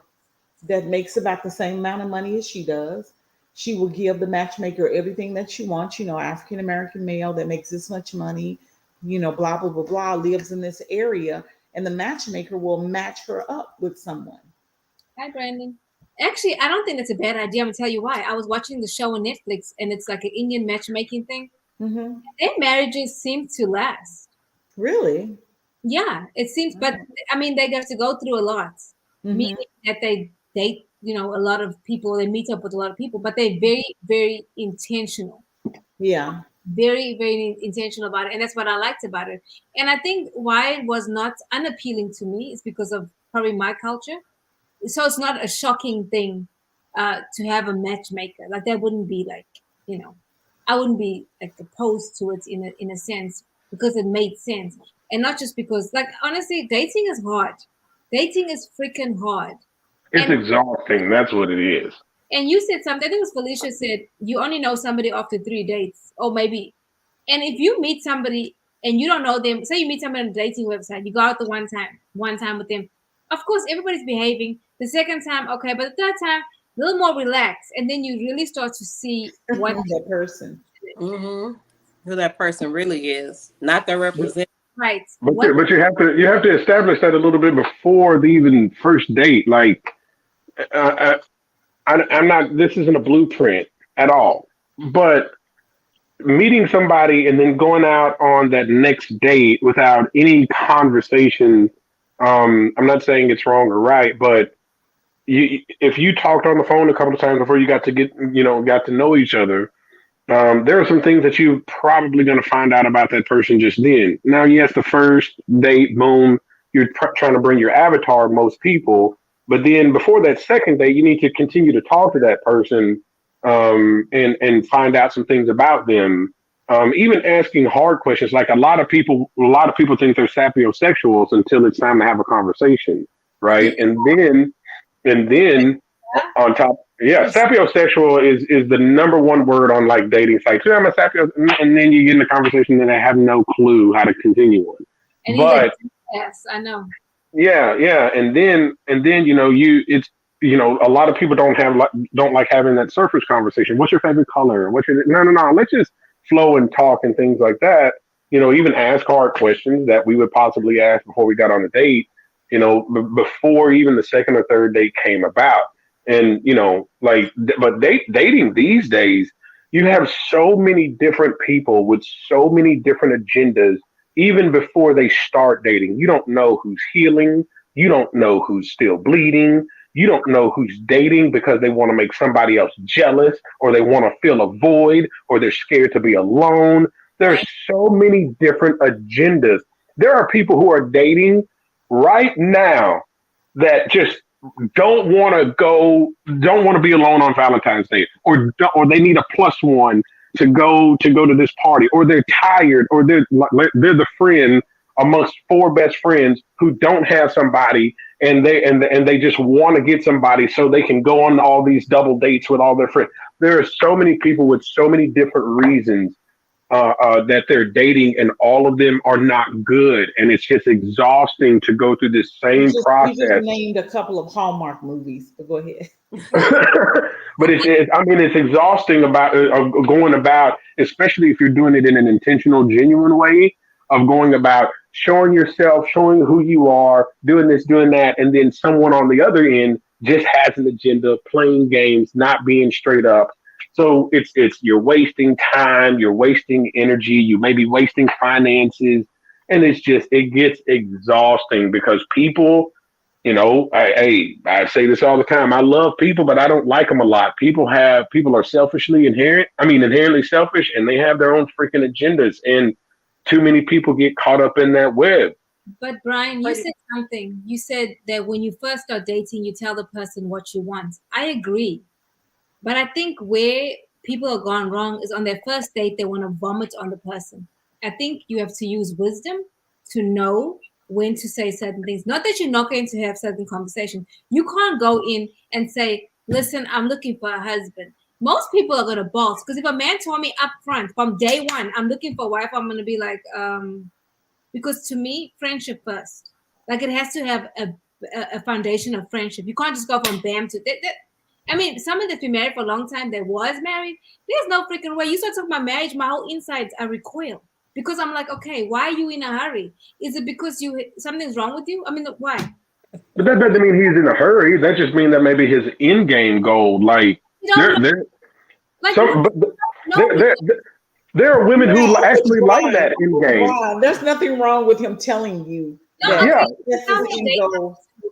that makes about the same amount of money as she does. She will give the matchmaker everything that she wants, African American male that makes this much money, blah, blah, blah, blah, lives in this area. And the matchmaker will match her up with someone. Hi, Brandon. Actually, I don't think that's a bad idea. I'm going to tell you why. I was watching the show on Netflix, and it's like an Indian matchmaking thing. Mm-hmm. Their marriages seem to last. Really? Yeah, it seems. But, I mean, they have to go through a lot. Mm-hmm. Meaning that they date, a lot of people. They meet up with a lot of people. But they're very, very intentional. Yeah. Very, very intentional about it. And that's what I liked about it. And I think why it was not unappealing to me is because of probably my culture. So it's not a shocking thing to have a matchmaker. Like that wouldn't be like, I wouldn't be like opposed to it in a sense because it made sense. And not just because, like, honestly, dating is hard. Dating is freaking hard. It's exhausting. That's what it is. And you said something, I think it was Felicia said, you only know somebody after 3 dates, or maybe. And if you meet somebody and you don't know them, say you meet somebody on a dating website, you go out the one time with them. Of course, everybody's behaving. The second time, okay, but the third time, a little more relaxed, and then you really start to see what that person, who that person really is, not their representative. Right. But you have to establish that a little bit before the even first date. Like, I'm not. This isn't a blueprint at all. But meeting somebody and then going out on that next date without any conversation. I'm not saying it's wrong or right, but if you talked on the phone a couple of times before you got to know each other, there are some things that you're probably going to find out about that person just then. Now, yes, the first date, boom, you're trying to bring your avatar, most people. But then before that second date, you need to continue to talk to that person and find out some things about them. Even asking hard questions, like a lot of people think they're sapiosexuals until it's time to have a conversation, right? And then on top, sapiosexual is the number one word on like dating sites. Yeah, I'm a sapio, and then you get in a conversation and they have no clue how to continue on. And but yes, I know. Yeah, and then a lot of people don't like having that surface conversation. What's your favorite color? No. Let's just flow and talk and things like that. Even ask hard questions that we would possibly ask before we got on a date. Before even the second or third date came about. And but dating these days, you have so many different people with so many different agendas. Even before they start dating, you don't know who's healing. You don't know who's still bleeding. You don't know who's dating because they want to make somebody else jealous, or they want to fill a void, or they're scared to be alone. There's so many different agendas. There are people who are dating right now that just don't want to be alone on Valentine's Day, or they need a plus one to go to this party, or they're tired, or they're the friend amongst four best friends who don't have somebody, and they just want to get somebody so they can go on all these double dates with all their friends. There are so many people with so many different reasons that they're dating, and all of them are not good, and it's just exhausting to go through this same process. You just named a couple of Hallmark movies, but go ahead. But it's exhausting about going about, especially if you're doing it in an intentional, genuine way, of going about showing yourself, showing who you are, doing this, doing that, and then someone on the other end just has an agenda, playing games, not being straight up. So it's you're wasting time, you're wasting energy, you may be wasting finances, and it gets exhausting because people, I say this all the time. I love people, but I don't like them a lot. People are inherently selfish, and they have their own freaking agendas, and too many people get caught up in that web. But Brian, you said something. You said that when you first start dating, you tell the person what you want. I agree. But I think where people have gone wrong is on their first date, they want to vomit on the person. I think you have to use wisdom to know when to say certain things. Not that you're not going to have certain conversation. You can't go in and say, listen, I'm looking for a husband. Most people are going to boss, because if a man told me up front from day one, I'm looking for a wife, I'm going to be like, because to me, friendship first. Like, it has to have a foundation of friendship. You can't just go from bam to someone that's been married for a long time that was married, there's no freaking way. You start talking about marriage, my whole insides are recoil. Because I'm like, okay, why are you in a hurry? Is it because something's wrong with you? Why? But that doesn't mean he's in a hurry. That just means that maybe his end game goal, there are women who actually like that end game. Wow, there's nothing wrong with him telling you.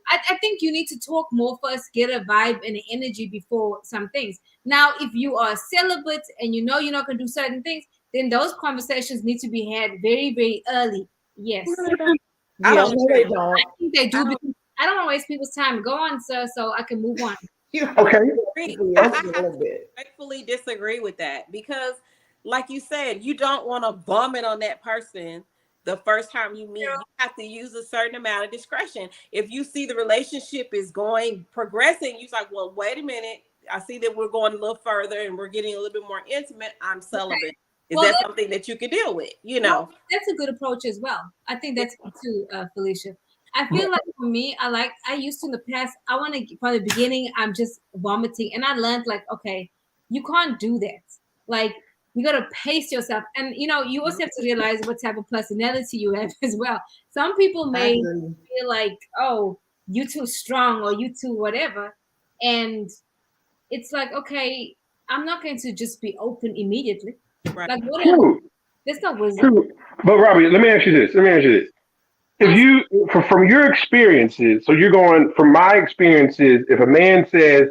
I think you need to talk more first, get a vibe and an energy before some things. Now, if you are celibate and you're not going to do certain things, then those conversations need to be had very, very early. Yes. I don't know they don't. I think they do, because I don't want to waste people's time. Go on, sir, so I can move on. Okay. I have to respectfully disagree with that, because like you said, you don't want to vomit on that person the first time you meet. You have to use a certain amount of discretion. If you see the relationship is progressing, you're like, well, wait a minute. I see that we're going a little further and we're getting a little bit more intimate. I'm celibate. Okay. Is that something that you can deal with? Well, that's a good approach as well. I think that's good too, Felicia. I feel like for me, I used to in the past, from the beginning, I'm just vomiting. And I learned okay, you can't do that. Like, you got to pace yourself. And, you also have to realize what type of personality you have as well. Some people may feel like, oh, you too strong, or you too whatever. And it's like, okay, I'm not going to just be open immediately. Right. Like, whatever. There's no wisdom. True. But Robbie, let me ask you this. If you, from your experiences, so you're going from my experiences, if a man says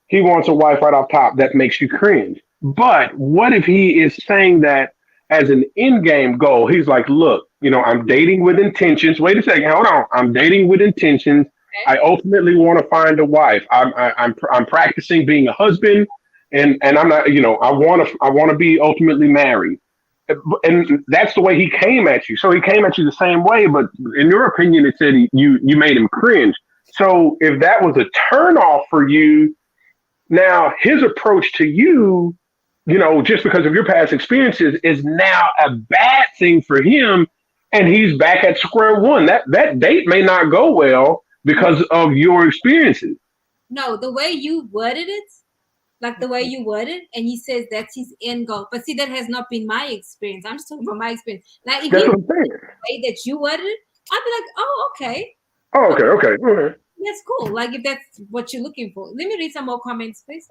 he wants a wife right off top, that makes you cringe. But what if he is saying that as an in-game goal? He's like, look, I'm dating with intentions. Wait a second, hold on. I'm dating with intentions. Okay. I ultimately want to find a wife. I'm practicing being a husband, and I'm not, I want to be ultimately married. And that's the way he came at you. So he came at you the same way, but in your opinion, it said you made him cringe. So if that was a turnoff for you, now his approach to you, just because of your past experiences, is now a bad thing for him, and he's back at square one. That date may not go well because of your experiences. No, the way you worded it, like the way you word it, and he says that's his end goal. But see, that has not been my experience. I'm just talking about my experience. Like if That's he what I'm saying. the way that you worded it, I'd be like, oh, okay, Oh, okay. that's cool. Like if that's what you're looking for. Let me read some more comments, please.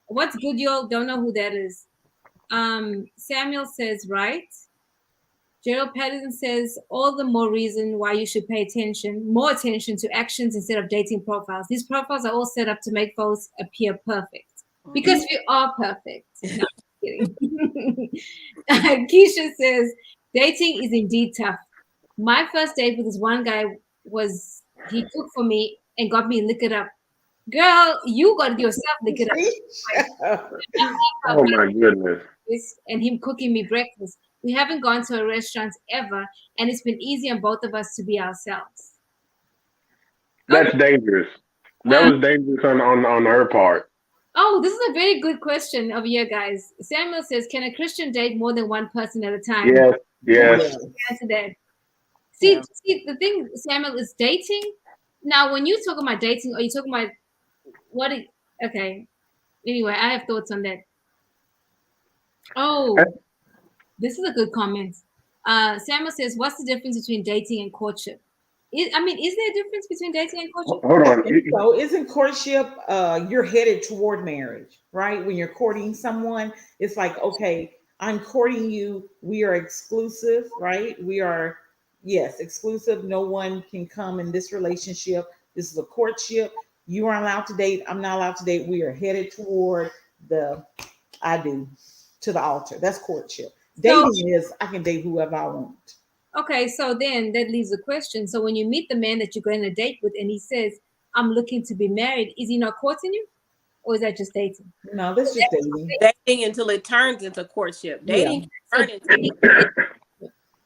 What's good, y'all? Don't know who that is. Samuel says, right. Gerald Patterson says, all the more reason why you should pay more attention to actions instead of dating profiles. These profiles are all set up to make folks appear perfect. Because we are perfect. No, I'm kidding. Keisha says, dating is indeed tough. My first date with this one guy was, he cooked for me and got me lick it up. Girl, you got yourself lick it up. Oh my goodness. And him cooking me breakfast. We haven't gone to a restaurant ever, and it's been easy on both of us to be ourselves. That's dangerous. That was dangerous on her part. Oh, this is a very good question of you guys. Samuel says, can a Christian date more than one person at a time? Yes. Answer that. See, the thing, Samuel, is dating. Now, when you talk about dating, are you talking about what? Okay. Anyway, I have thoughts on that. Oh, this is a good comment. Samuel says, what's the difference between dating and courtship? Is there a difference between dating and courtship? Hold on. So isn't courtship you're headed toward marriage, right? When you're courting someone, it's like, okay, I'm courting you. We are exclusive, right? We are, yes, exclusive. No one can come in this relationship. This is a courtship. You aren't allowed to date. I'm not allowed to date. We are headed toward the to the altar. That's courtship. Dating is I can date whoever I want. Okay, so then that leaves a question. So when you meet the man that you're going to date with and he says, I'm looking to be married, is he not courting you? Or is that just dating? No, that's just dating. Dating until it turns into courtship. Dating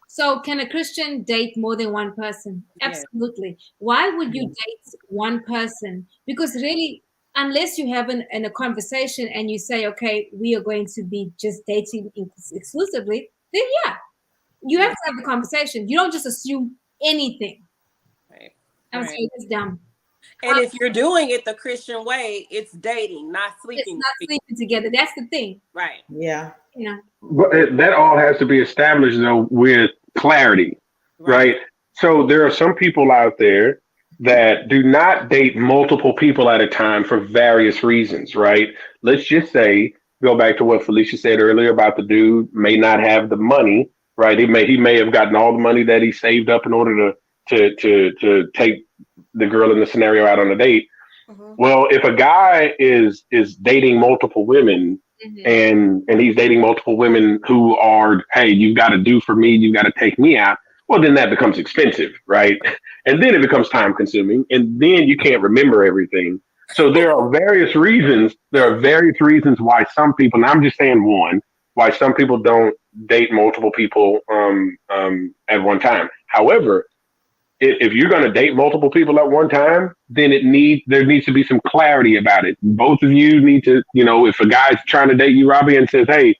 So can a Christian date more than one person? Absolutely. Why would you date one person? Because really, unless you have a conversation and you say, okay, we are going to be just dating exclusively, then you have to have the conversation. You don't just assume anything. I'm sorry, that's dumb. And if you're doing it the Christian way, it's dating, not sleeping. It's not sleeping together. That's the thing. Right. Yeah. But that all has to be established though with clarity, right? So there are some people out there that do not date multiple people at a time for various reasons, right? Let's just say, go back to what Felicia said earlier about the dude may not have the money, right? He may have gotten all the money that he saved up in order to take the girl in the scenario out on a date. Well, if a guy is dating multiple women and he's dating multiple women who are, hey, you've got to do for me, you've got to take me out, well, then that becomes expensive, right? And then it becomes time consuming, and then you can't remember everything. So there are various reasons. There are various reasons why some people, and I'm just saying one, why some people don't date multiple people at one time. However, if you're going to date multiple people at one time, then there needs to be some clarity about it. Both of you need to, if a guy's trying to date you, Robbie, and says, hey, you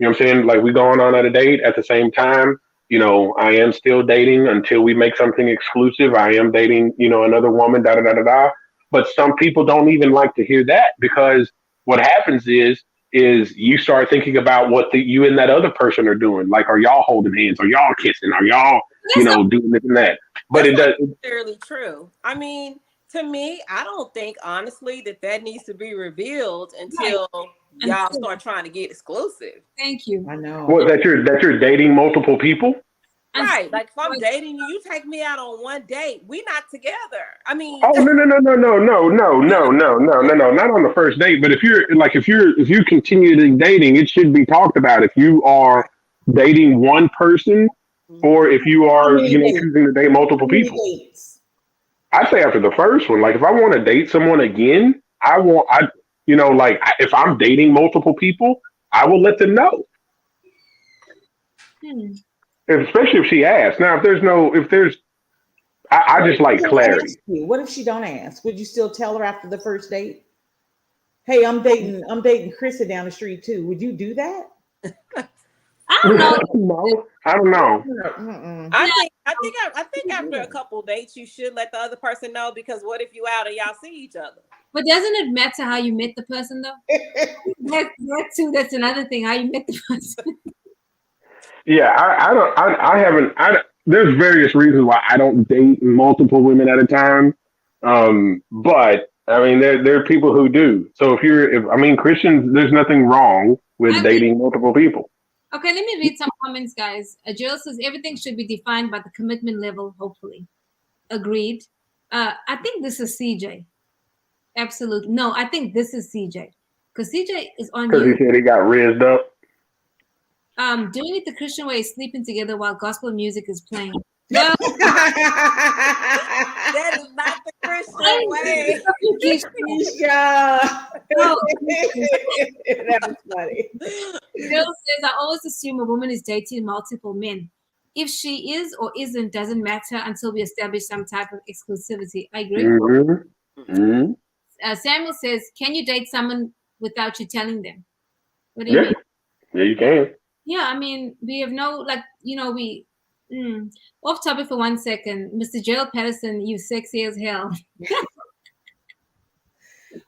know what I'm saying? Like we going on a date at the same time, I am still dating until we make something exclusive. I am dating, another woman, da da da da da. But some people don't even like to hear that because what happens is you start thinking about what you and that other person are doing. Like, are y'all holding hands? Are y'all kissing? Are y'all, doing this and that? But it doesn't necessarily true. I mean, to me, I don't think honestly that needs to be revealed until y'all start trying to get exclusive. Thank you. I know. Well, that you're dating multiple people. Right. Like if I'm dating you, you take me out on one date. We not together. I mean, oh no, not on the first date. But if you're continually dating, it should be talked about. If you are dating one person, or if you are choosing to date multiple people. I say after the first one, like if I want to date someone again, if I'm dating multiple people, I will let them know. Especially if she asks. Now, I just like clarity. What if she don't ask? Would you still tell her after the first date? Hey, I'm dating Krista down the street too. Would you do that? I don't know. No, I don't know. I think after a couple dates, you should let the other person know because what if you out and y'all see each other? But doesn't it matter how you met the person, though? That too. That's another thing. How you met the person. Yeah, I don't. I haven't. There's various reasons why I don't date multiple women at a time. But I mean, there are people who do. So if I mean Christians, there's nothing wrong with dating multiple people. Okay, let me read some comments, guys. Jill says everything should be defined by the commitment level. Hopefully, agreed. I think this is CJ. Absolutely. No, I think this is CJ. Because CJ is on Because he you. said he got rizzed up. Doing it the Christian way is sleeping together while gospel music is playing. No, That is not the Christian way. Keisha. No. That was funny. Jill says, I always assume a woman is dating multiple men. If she is or isn't, doesn't matter until we establish some type of exclusivity. I agree. Mm-hmm. Mm-hmm. Samuel says, can you date someone without you telling them? What do you Yeah. mean? Yeah, you can. Yeah, I mean, we have no, like, off topic for 1 second. Mr. Gerald Patterson, you sexy as hell.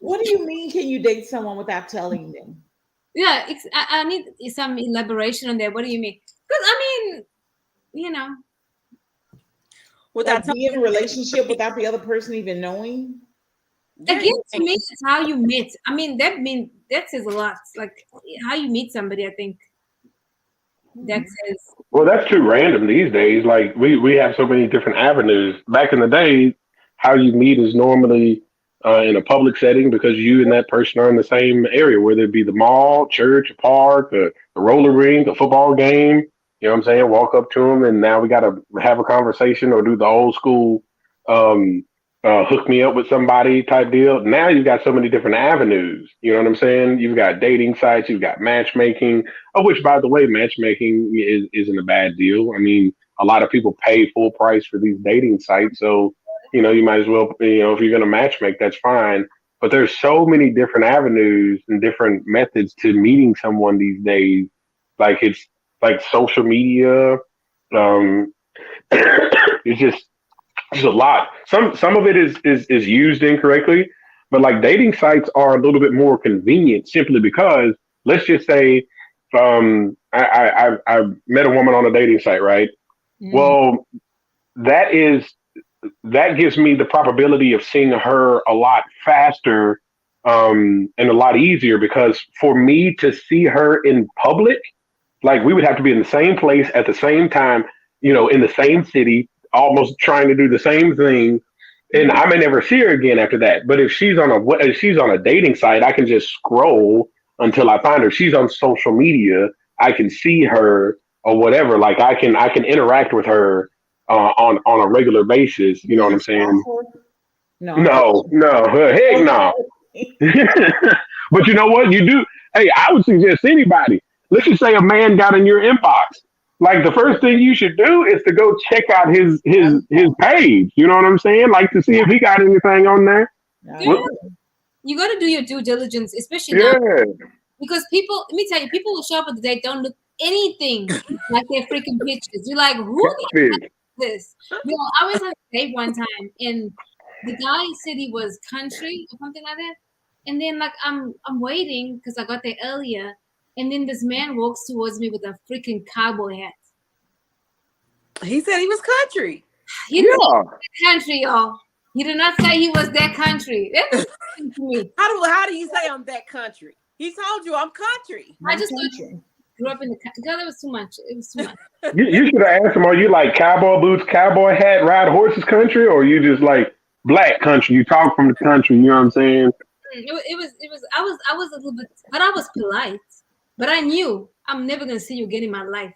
What do you mean? Can you date someone without telling them? Yeah, I need some elaboration on that. What do you mean? Because, I mean, Without Like be in a relationship without the other person even knowing? again, to me, it's how you meet. I mean, that says a lot. Like, how you meet somebody, I think that says. Well, that's too random these days. Like we have so many different avenues. Back in the day, how you meet is normally in a public setting because you and that person are in the same area, whether it be the mall, church, a park, a roller rink, a football game. You know what I'm saying? Walk up to them, and now we got to have a conversation or do the old school um, hook me up with somebody type deal. Now you've got so many different avenues. You know what I'm saying? You've got dating sites, you've got matchmaking, of which, by the way, matchmaking isn't a bad deal. I mean, a lot of people pay full price for these dating sites, so you might as well, if you're going to matchmake, that's fine. But there's so many different avenues and different methods to meeting someone these days. Like it's like social media. Um, it's just a lot. Some of it is used incorrectly, but like dating sites are a little bit more convenient simply because let's just say I met a woman on a dating site, right? Well, that is that gives me the probability of seeing her a lot faster and a lot easier because for me to see her in public, like we would have to be in the same place at the same time, in the same city, almost trying to do the same thing. And I may never see her again after that. But if she's on a dating site, I can just scroll until I find her. If she's on social media, I can see her or whatever. Like I can interact with her on a regular basis. You know what I'm saying? No. No, heck no. But you know what? You do. Hey, I would suggest anybody. Let's just say a man got in your inbox. Like the first thing you should do is to go check out his page. You know what I'm saying? Like to see if he got anything on there. Yeah. You got to do your due diligence, especially Yeah. now, because people. Let me tell you, people will show up at the date, don't look anything like their freaking pictures. You're like, who the heck is this? I was on a date one time, and the guy said he was country or something like that, and then like I'm waiting because I got there earlier. And then this man walks towards me with a freaking cowboy hat. He said he was country. He didn't say country, y'all. He did not say he was that country. That's to me. How do you say I'm that country? He told you I'm country. I just grew up in the country. Girl, that was too much. It was too much. You should have asked him, are you like cowboy boots, cowboy hat, ride horses country, or you just like black country? You talk from the country, you know what I'm saying? It was I was a little bit, but I was polite. But I knew I'm never gonna see you again in my life.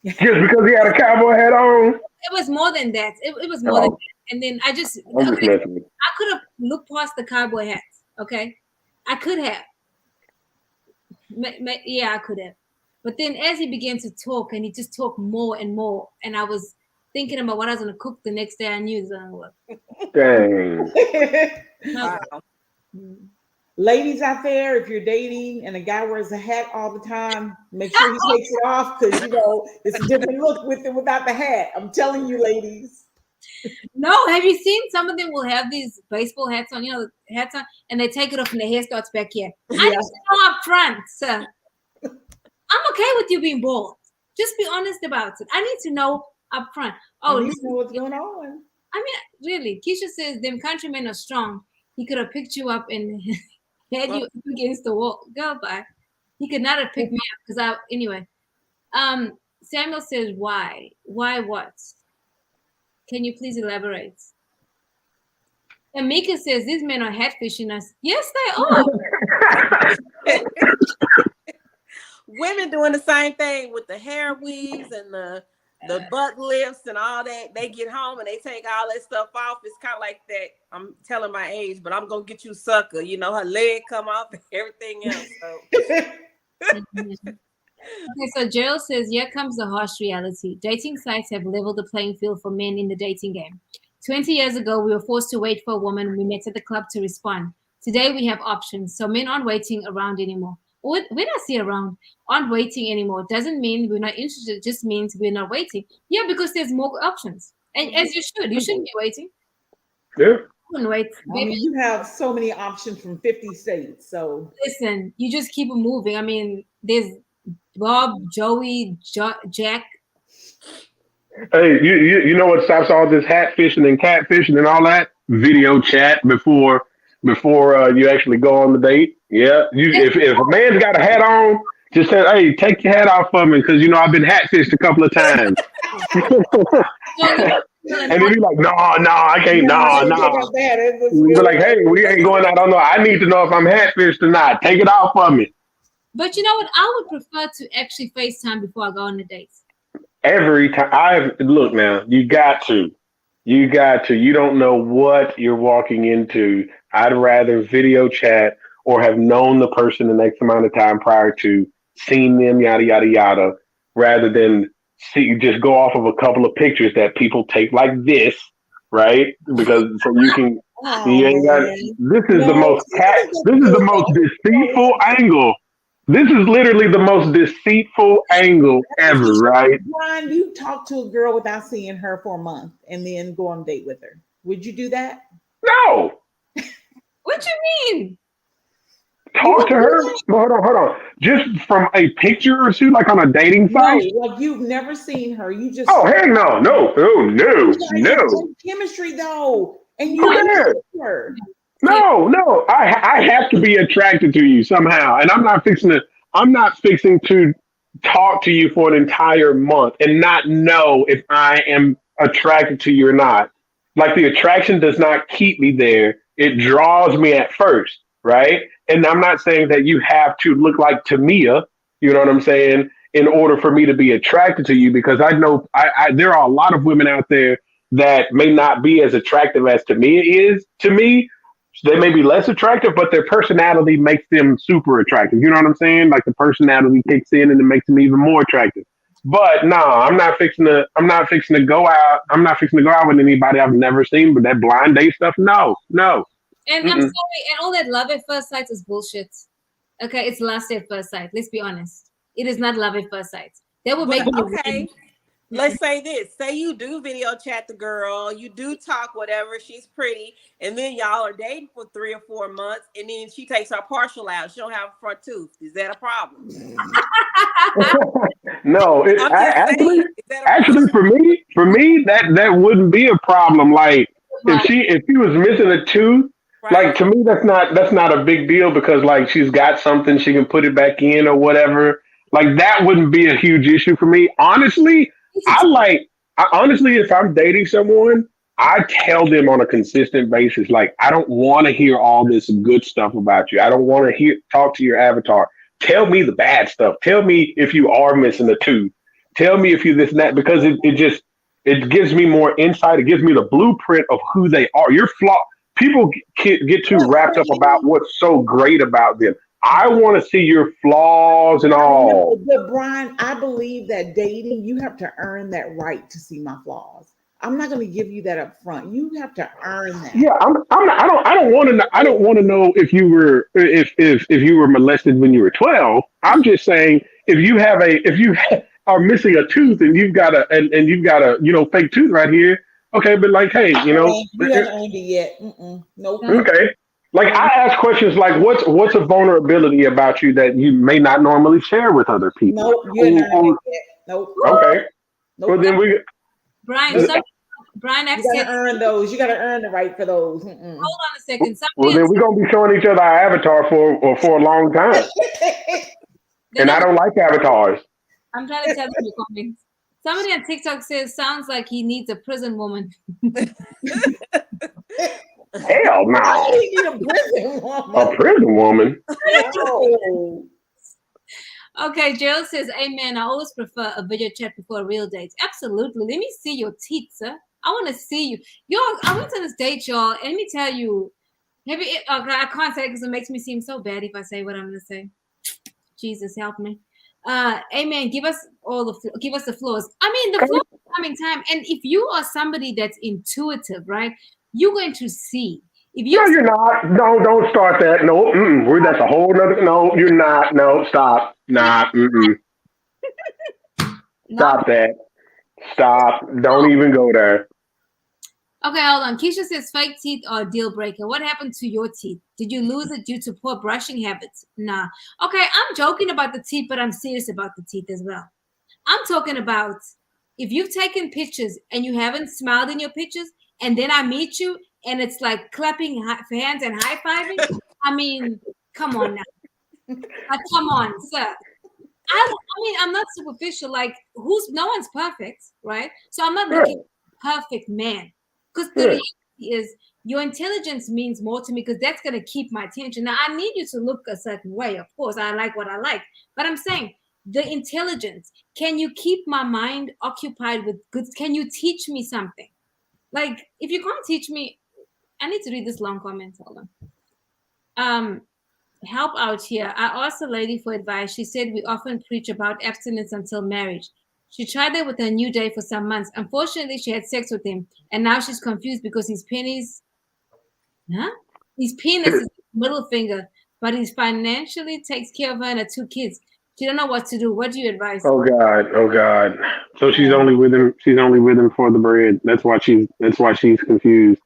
Just because he had a cowboy hat on? It was more than that. It was more than that. And then I could have looked past the cowboy hat. Okay, I could have. Yeah, I could have. But then as he began to talk, and he just talked more and more, and I was thinking about what I was gonna cook the next day. I knew it was gonna work. Dang. Wow. Ladies out there, if you're dating and a guy wears a hat all the time, make sure he takes it off because it's a different look with it without the hat. I'm telling you, ladies. No, have you seen some of them will have these baseball hats on, hats on, and they take it off and the hair starts back here. I need to know up front, sir. I'm okay with you being bald. Just be honest about it. I need to know up front. Oh, at least know what's going on. I mean, really, Keisha says them countrymen are strong. He could have picked you up and had you up against the wall. Girl, bye. He could not have picked me up because anyway. Samuel says, why? Why what? Can you please elaborate? And Mika says, these men are catfishing us. Yes, they are. Women doing the same thing with the hair weaves and the butt lifts and all that. They get home and they take all that stuff off. It's kind of like that. I'm telling my age, but I'm going to get you sucker. Her leg come off and everything else. So. Okay, so Gerald says, here comes the harsh reality. Dating sites have leveled the playing field for men in the dating game. 20 years ago, we were forced to wait for a woman we met at the club to respond. Today, we have options, so men aren't waiting around anymore. When I say around, aren't waiting anymore, doesn't mean we're not interested. It just means we're not waiting. Yeah, because there's more options. And as you shouldn't be waiting. Yeah. You wouldn't wait. I mean, you have so many options from 50 states. So listen, you just keep it moving. I mean, there's Bob, Joey, Jack. Hey, you know what stops all this hatfishing and catfishing and all that? Video chat before you actually go on the date. Yeah, if a man's got a hat on, just say, hey, take your hat off for me because I've been hatfished a couple of times. And then be like, no, I can't, no. Be like, hey, we ain't going out on no. I need to know if I'm hatfished or not. Take it off for me. But you know what? I would prefer to actually FaceTime before I go on the dates. Every time look now, you got to. You don't know what you're walking into. I'd rather video chat or have known the person the X amount of time prior to, seen them, yada, yada, yada, rather than just go off of a couple of pictures that people take like this, right? Because so you can, you ain't got, this is the most deceitful angle. This is literally the most deceitful angle ever, right? Brian, you talk to a girl without seeing her for a month and then go on a date with her. Would you do that? No. What you mean? Talk to her? Hold on. Just from a picture or two, like on a dating site? No, like you've never seen her. You just heck no. No. Chemistry though. And you her. No. I have to be attracted to you somehow. And I'm not fixing to talk to you for an entire month and not know if I am attracted to you or not. Like the attraction does not keep me there. It draws me at first, right? And I'm not saying that you have to look like Tamia, you know what I'm saying, in order for me to be attracted to you, because I know there are a lot of women out there that may not be as attractive as Tamia is to me. They may be less attractive, but their personality makes them super attractive. You know what I'm saying? Like the personality kicks in and it makes them even more attractive. But no, I'm not fixing to go out. I'm not fixing to go out with anybody I've never seen. But that blind date stuff, no. And I'm sorry, and all that love at first sight is bullshit. Okay, it's lust at first sight. Let's be honest. It is not love at first sight. That would make okay. Let's say this. Say you do video chat the girl, you do talk whatever, she's pretty, and then y'all are dating for 3 or 4 months, and then she takes her partial out. She don't have a front tooth. Is that a problem? No, actually for me that wouldn't be a problem. Like if she was missing a tooth, like to me that's not a big deal because like she's got something, she can put it back in or whatever. Like that wouldn't be a huge issue for me. Honestly, if I'm dating someone, I tell them on a consistent basis, like, I don't want to hear all this good stuff about you. I don't want to talk to your avatar. Tell me the bad stuff. Tell me if you are missing a tooth. Tell me if you this and that, because it gives me more insight. It gives me the blueprint of who they are. Your flaw. People get too wrapped up about what's so great about them. I want to see your flaws and all. But Brian, I believe that dating, you have to earn that right to see my flaws. I'm not going to give you that up front. You have to earn that. Yeah, I don't want to know. I don't want to know if you were molested when you were 12. I'm just saying if you are missing a tooth and you've got a fake tooth right here, Okay, but like, hey, You haven't earned it yet. Nope. okay. Like I ask questions like, what's a vulnerability about you that you may not normally share with other people? Nope. You haven't earned it yet. Nope. Okay. Well, Nope. then we. Brian, Nope. Brian, I've You said, gotta earn those. You gotta earn the right for those. hold on a second. Well, Somebody, then we're gonna be showing each other our avatar for a long time, they're and I not, don't like avatars. I'm trying to tell you your comments. Somebody on TikTok says, sounds like he needs a prison woman. Hell Why no, do you need a prison a woman? prison woman. No. Okay, Gerald says, amen. I always prefer a video chat before a real date. Absolutely. Let me see your teeth, sir. I want to see you. I went on this date, y'all, and let me tell you, okay, I can't say it because it makes me seem so bad if I say what I'm going to say. Jesus, help me. Amen. Give us the floors. I mean, the floor is coming time. And if you are somebody that's intuitive, right, you're going to see. If No, you you're not. No, don't start that. No, that's a whole nother. No, you're not. No, stop. Nah, not stop that. Stop. Don't even go there. okay, hold on. Keisha says fake teeth are a deal breaker. What happened to your teeth? Did you lose it due to poor brushing habits? Nah. Okay, I'm joking about the teeth, but I'm serious about the teeth as well. I'm talking about if you've taken pictures and you haven't smiled in your pictures, and then I meet you and it's like clapping hands and high fiving. I mean, come on now. Come on, sir. I mean, I'm not superficial. Like, no one's perfect, right? So I'm not looking for a perfect man. Because the reality is your intelligence means more to me because that's going to keep my attention. Now, I need you to look a certain way. Of course, I like what I like. But I'm saying the intelligence, can you keep my mind occupied with good? Can you teach me something? Like, if you can't teach me, I need to read this long comment. Hold on. Help out here. I asked a lady for advice. She said we often preach about abstinence until marriage. She tried that with her new day for some months. Unfortunately, she had sex with him, and now she's confused because his penis is middle finger, but he financially takes care of her and her two kids. She don't know what to do. What do you advise? Oh God. Oh God. So she's only with him. She's only with him for the bread. That's why she's confused.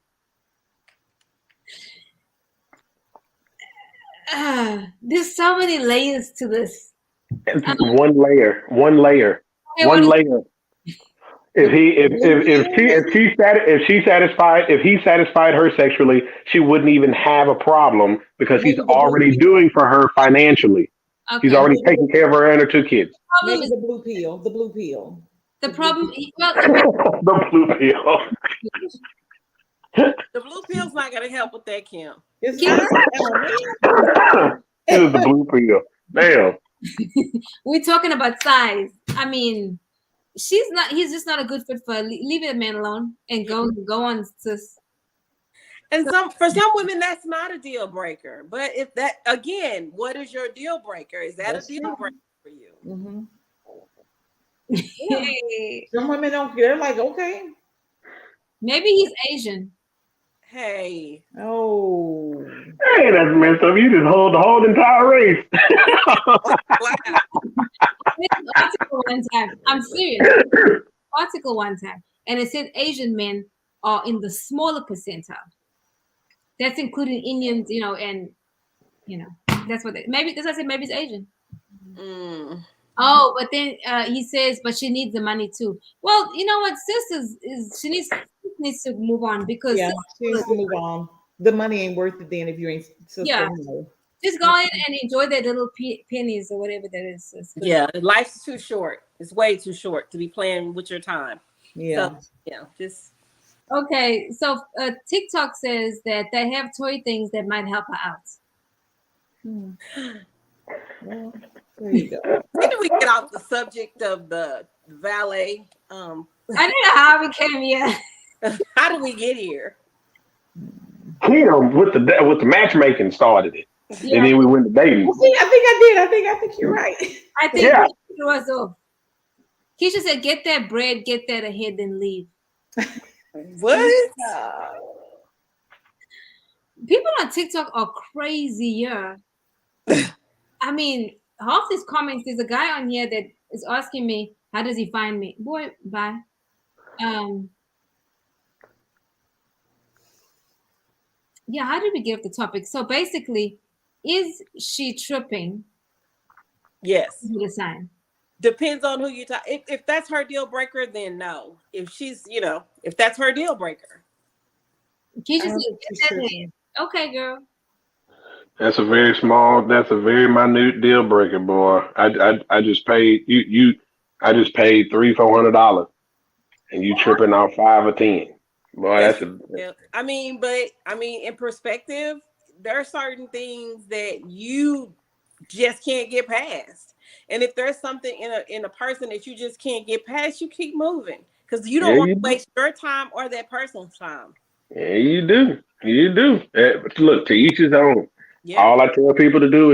There's so many layers to this. One layer. One layer. Okay, One layer. If he satisfied her sexually, she wouldn't even have a problem because he's Maybe the blue already pill. doing for her financially. He's Okay. already taking care of her and her two kids. Problem Maybe is the blue pill. The blue pill. the problem. Well, The blue pill. The blue pill's not gonna help with that, Kim. It's not. It was the blue pill. Damn. we're talking about size. I mean, he's just not a good fit for her. Leave that man alone and go on, sis. And for some women, that's not a deal breaker. But if that again, what is your deal breaker? Is that That's a deal true. breaker for you? Mm-hmm. Hey. Some women don't. They're like, okay. Maybe he's Asian. Hey. Oh. Hey, that's messed up. You just hold the whole entire race. Wow. Article one time. I'm serious. Article one time, and it said Asian men are in the smaller percentile. That's including Indians, and that's what maybe. That's why I said maybe it's Asian. Mm. Oh, but then he says, but she needs the money too. Well, you know what, sis she needs to move on because Yeah, she needs to move on. The money ain't worth it then if you ain't sister. yeah, No. just go in and enjoy that little pennies or whatever that is. Sis. Yeah, life's too short. It's way too short to be playing with your time. Yeah. So, just Okay, so TikTok says that they have toy things that might help her out. Well, there you go. when do we get off the subject of the valet? I don't know how we came here. How did we get here? Kim with the matchmaking started it, Yeah, and then we went to dating. Well, see, I think I did. I think you're right. I think Yeah. it was off. Keisha said, "Get that bread, get that ahead, then leave." What? People on TikTok are crazier. I mean, half these comments. There's a guy on here that is asking me, "How does he find me?" Boy, bye. Yeah, how did we get off the topic? So basically, is she tripping? Yes. Is it a sign? Depends on who you talk. If that's her deal breaker, then no. If she's, if that's her deal breaker. Keisha I don't said, think "Get she's that tripping. in." Okay, girl. That's a very minute deal breaker, boy. I just paid I just paid $300-400 and you tripping out 5 or 10. Boy, That's that's a but in perspective, there are certain things that you just can't get past. And if there's something in a person that you just can't get past, you keep moving because you yeah don't want you to do. waste your time or that person's time. Yeah, you do. You do. Look, to each his own. Yeah. All I tell people to do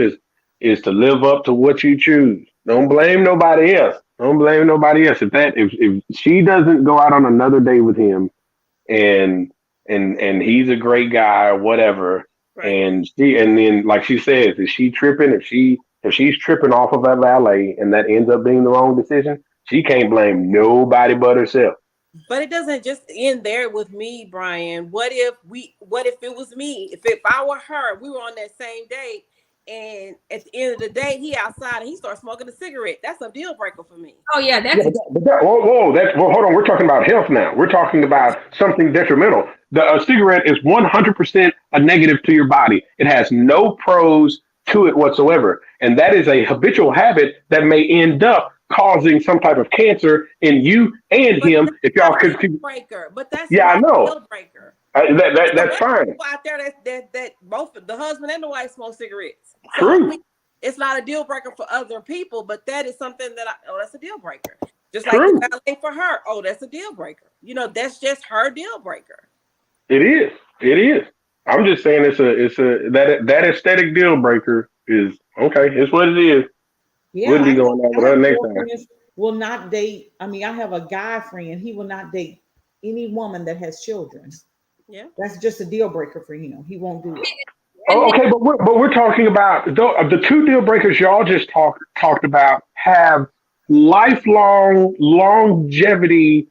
is to live up to what you choose. Don't blame nobody else. Don't blame nobody else. If she doesn't go out on another date with him and and he's a great guy or whatever, Right. and then like she says, is she tripping? If she's tripping off of that valet and that ends up being the wrong decision, she can't blame nobody but herself. But it doesn't just end there with me, Brian. What if it was me? If I were her, we were on that same date, and at the end of the day, he outside and he starts smoking a cigarette. That's a deal breaker for me. Oh yeah, Yeah, that's whoa, hold on. We're talking about health now. We're talking about something detrimental. The cigarette is 100% a negative to your body. It has no pros to it whatsoever, and that is a habitual habit that may end up causing some type of cancer in you and But him. that's If not y'all a could, deal breaker. But that's yeah, I not a know deal breaker. There's a that's bunch of fine. people out there that both the husband and the wife smoke cigarettes. So True, it's not a deal breaker for other people, but that is something that's a deal breaker. Just like the true. valet for her. Oh, that's a deal breaker. That's just her deal breaker. It is. It is. I'm just saying it's a that aesthetic deal breaker is okay. It's what it is. Yeah, Wouldn't be going out I with her have next time. girlfriends will not date. I mean, I have a guy friend. He will not date any woman that has children. Yeah. That's just a deal breaker for him. He won't do it. and Oh, then, okay, but we're talking about the two deal breakers y'all just talked about have lifelong longevity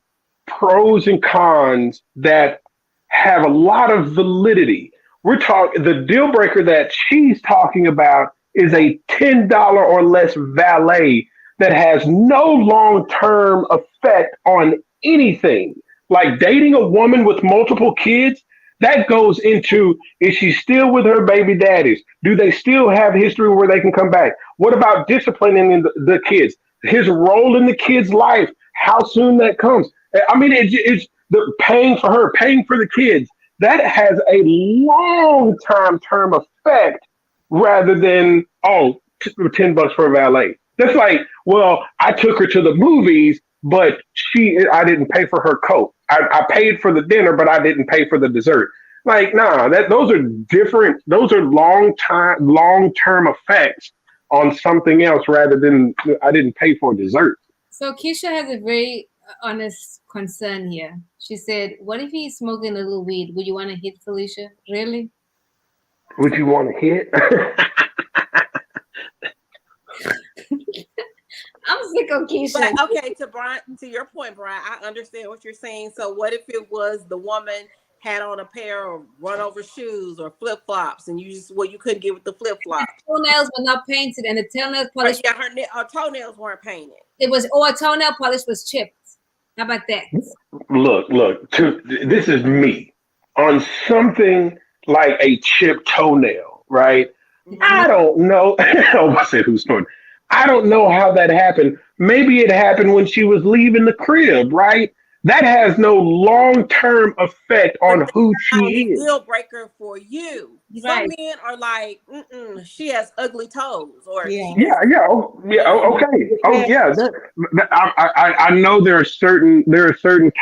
pros and cons that have a lot of validity. We're talking the deal breaker that she's talking about is a $10 or less valet that has no long term effect on anything. Like dating a woman with multiple kids, that goes into is she still with her baby daddies? Do they still have history where they can come back? What about disciplining the kids? His role in the kid's life, how soon that comes. I mean, it's the paying for her, paying for the kids. That has a long time term effect rather than, $10 for a valet. That's like, well, I took her to the movies, but I didn't pay for her coat. I paid for the dinner, but I didn't pay for the dessert. Like, nah, those are different. Those are long term effects on something else rather than I didn't pay for dessert. so Keisha has a very honest concern here. She said, "What if he's smoking a little weed? Would you want to hit Felicia? Really?" Would you want to hit? I'm sick of Keisha. But okay, to your point, Brian, I understand what you're saying. So what if it was the woman had on a pair of run over shoes or flip flops, and you couldn't get with the flip flops? Toenails were not painted, and the toenail Or, polish yeah, her toenails weren't painted. it was or toenail polish was chipped. How about that? Look. This is me on something like a chipped toenail, right? Hmm. I don't know. I said who's snoring. I don't know how that happened. Maybe it happened when she was leaving the crib, right? That has no long term effect But on that's who not a she is. deal breaker for you. Some Right. men are like, she has ugly toes, or Yeah. she Yeah, has, yeah, yeah. Okay. Oh, Yeah. yeah. I know there are certain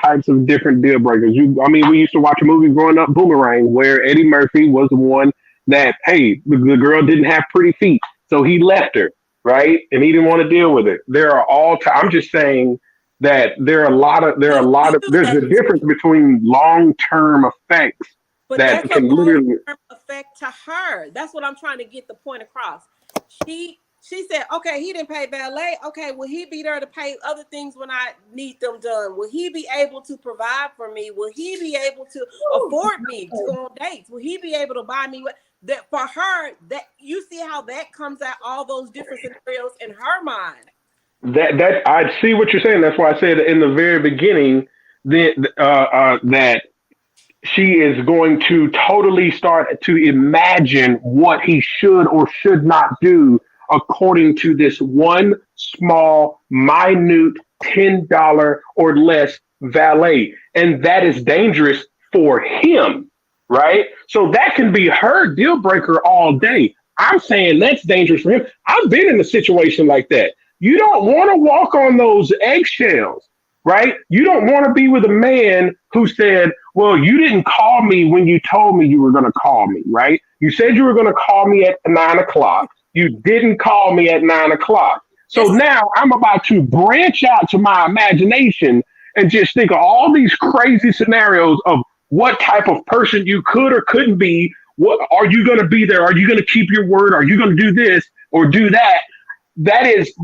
types of different deal breakers. I mean, we used to watch a movie growing up, Boomerang, where Eddie Murphy was the one that, hey, the girl didn't have pretty feet, so he left her, right? And he didn't want to deal with it. There are all. I'm just saying that to you there's that a difference between long term effects but that that's a can long literally. term effect to her. That's what I'm trying to get the point across. She She said, okay, he didn't pay valet. Okay, will he be there to pay other things when I need them done? Will he be able to provide for me? Will he be able to afford me to go on dates? Will he be able to buy me that for her? That you see how that comes out all those different scenarios in her mind. That I see what you're saying. That's why I said in the very beginning that she is going to totally start to imagine what he should or should not do according to this one small, minute $10 or less valet. And that is dangerous for him, right? So that can be her deal breaker all day. I'm saying that's dangerous for him. I've been in a situation like that. You don't want to walk on those eggshells, right? You don't want to be with a man who said, well, you didn't call me when you told me you were going to call me, right? You said you were going to call me at 9 o'clock. You didn't call me at 9 o'clock. So now I'm about to branch out to my imagination and just think of all these crazy scenarios of what type of person you could or couldn't be. What are you going to be there? Are you going to keep your word? Are you going to do this or do that? That is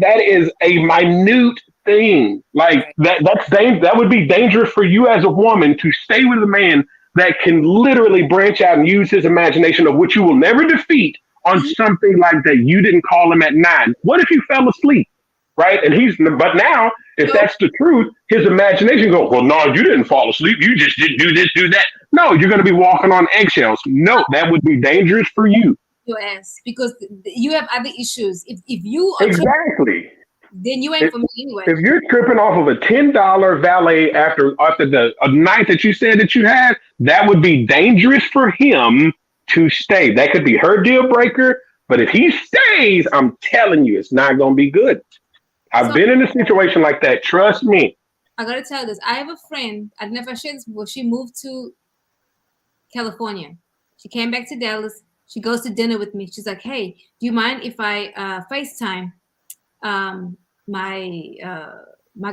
a minute thing. Like that would be dangerous for you as a woman to stay with a man that can literally branch out and use his imagination of which you will never defeat on something like that. You didn't call him at 9. What if you fell asleep? Right? But now, if that's the truth, his imagination goes, well, no, you didn't fall asleep. You just didn't do this, do that. No, you're going to be walking on eggshells. No, that would be dangerous for you. Your ass, because you have other issues. If you are exactly, then you ain't for me anyway. If you're tripping off of a $10 valet after the night that you said that you had, that would be dangerous for him to stay. That could be her deal breaker. But if he stays, I'm telling you, it's not going to be good. I've been in a situation like that. Trust me. I got to tell you this. I have a friend. I've never shared this before. She moved to California. She came back to Dallas. She goes to dinner with me. She's like, hey, do you mind if I FaceTime my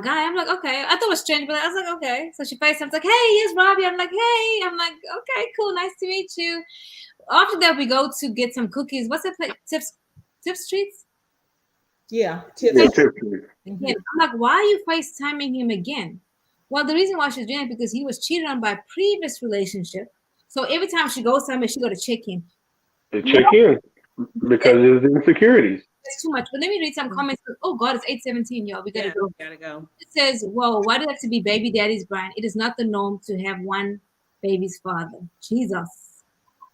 guy? I'm like, okay. I thought it was strange, but I was like, okay. So she FaceTime's like, hey, here's Robbie. I'm like, hey. I'm like, okay, cool. Nice to meet you. After that, we go to get some cookies. What's that place? Tip Streets? Yeah. I'm like, why are you FaceTiming him again? Well, the reason why she's doing it because he was cheated on by a previous relationship. So every time she goes somewhere, she got to check in. Check in because of the insecurities. It's too much. But let me read some comments. Oh God, it's 8:17, y'all. We gotta go. Gotta go. It says, "Whoa, why do it have to be baby daddies, Brian? It is not the norm to have one baby's father." Jesus,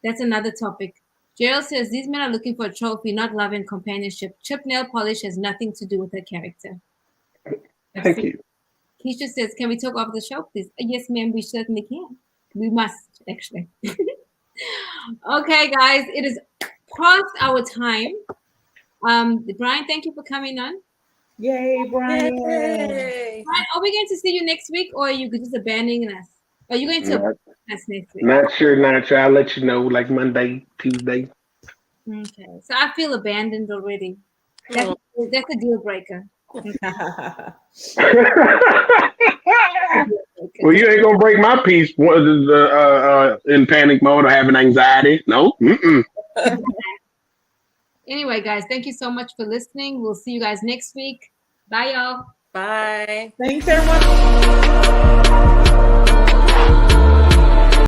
that's another topic. Gerald says these men are looking for a trophy, not love and companionship. Chip nail polish has nothing to do with her character. Thank you. Keisha says, "Can we talk off the show, please?" Yes, ma'am. We certainly can. We must actually. Okay, guys, it is past our time. Brian, thank you for coming on. Yay, Brian. Yay. Brian, are we going to see you next week, or are you just abandoning us? Are you going to us next week? Not sure. I'll let you know, like Monday, Tuesday. Okay, so I feel abandoned already. That's a deal breaker. Well, you ain't gonna break my peace in panic mode or having anxiety. No. Anyway, guys, thank you so much for listening. We'll see you guys next week. Bye, y'all. Bye. Thanks, everyone.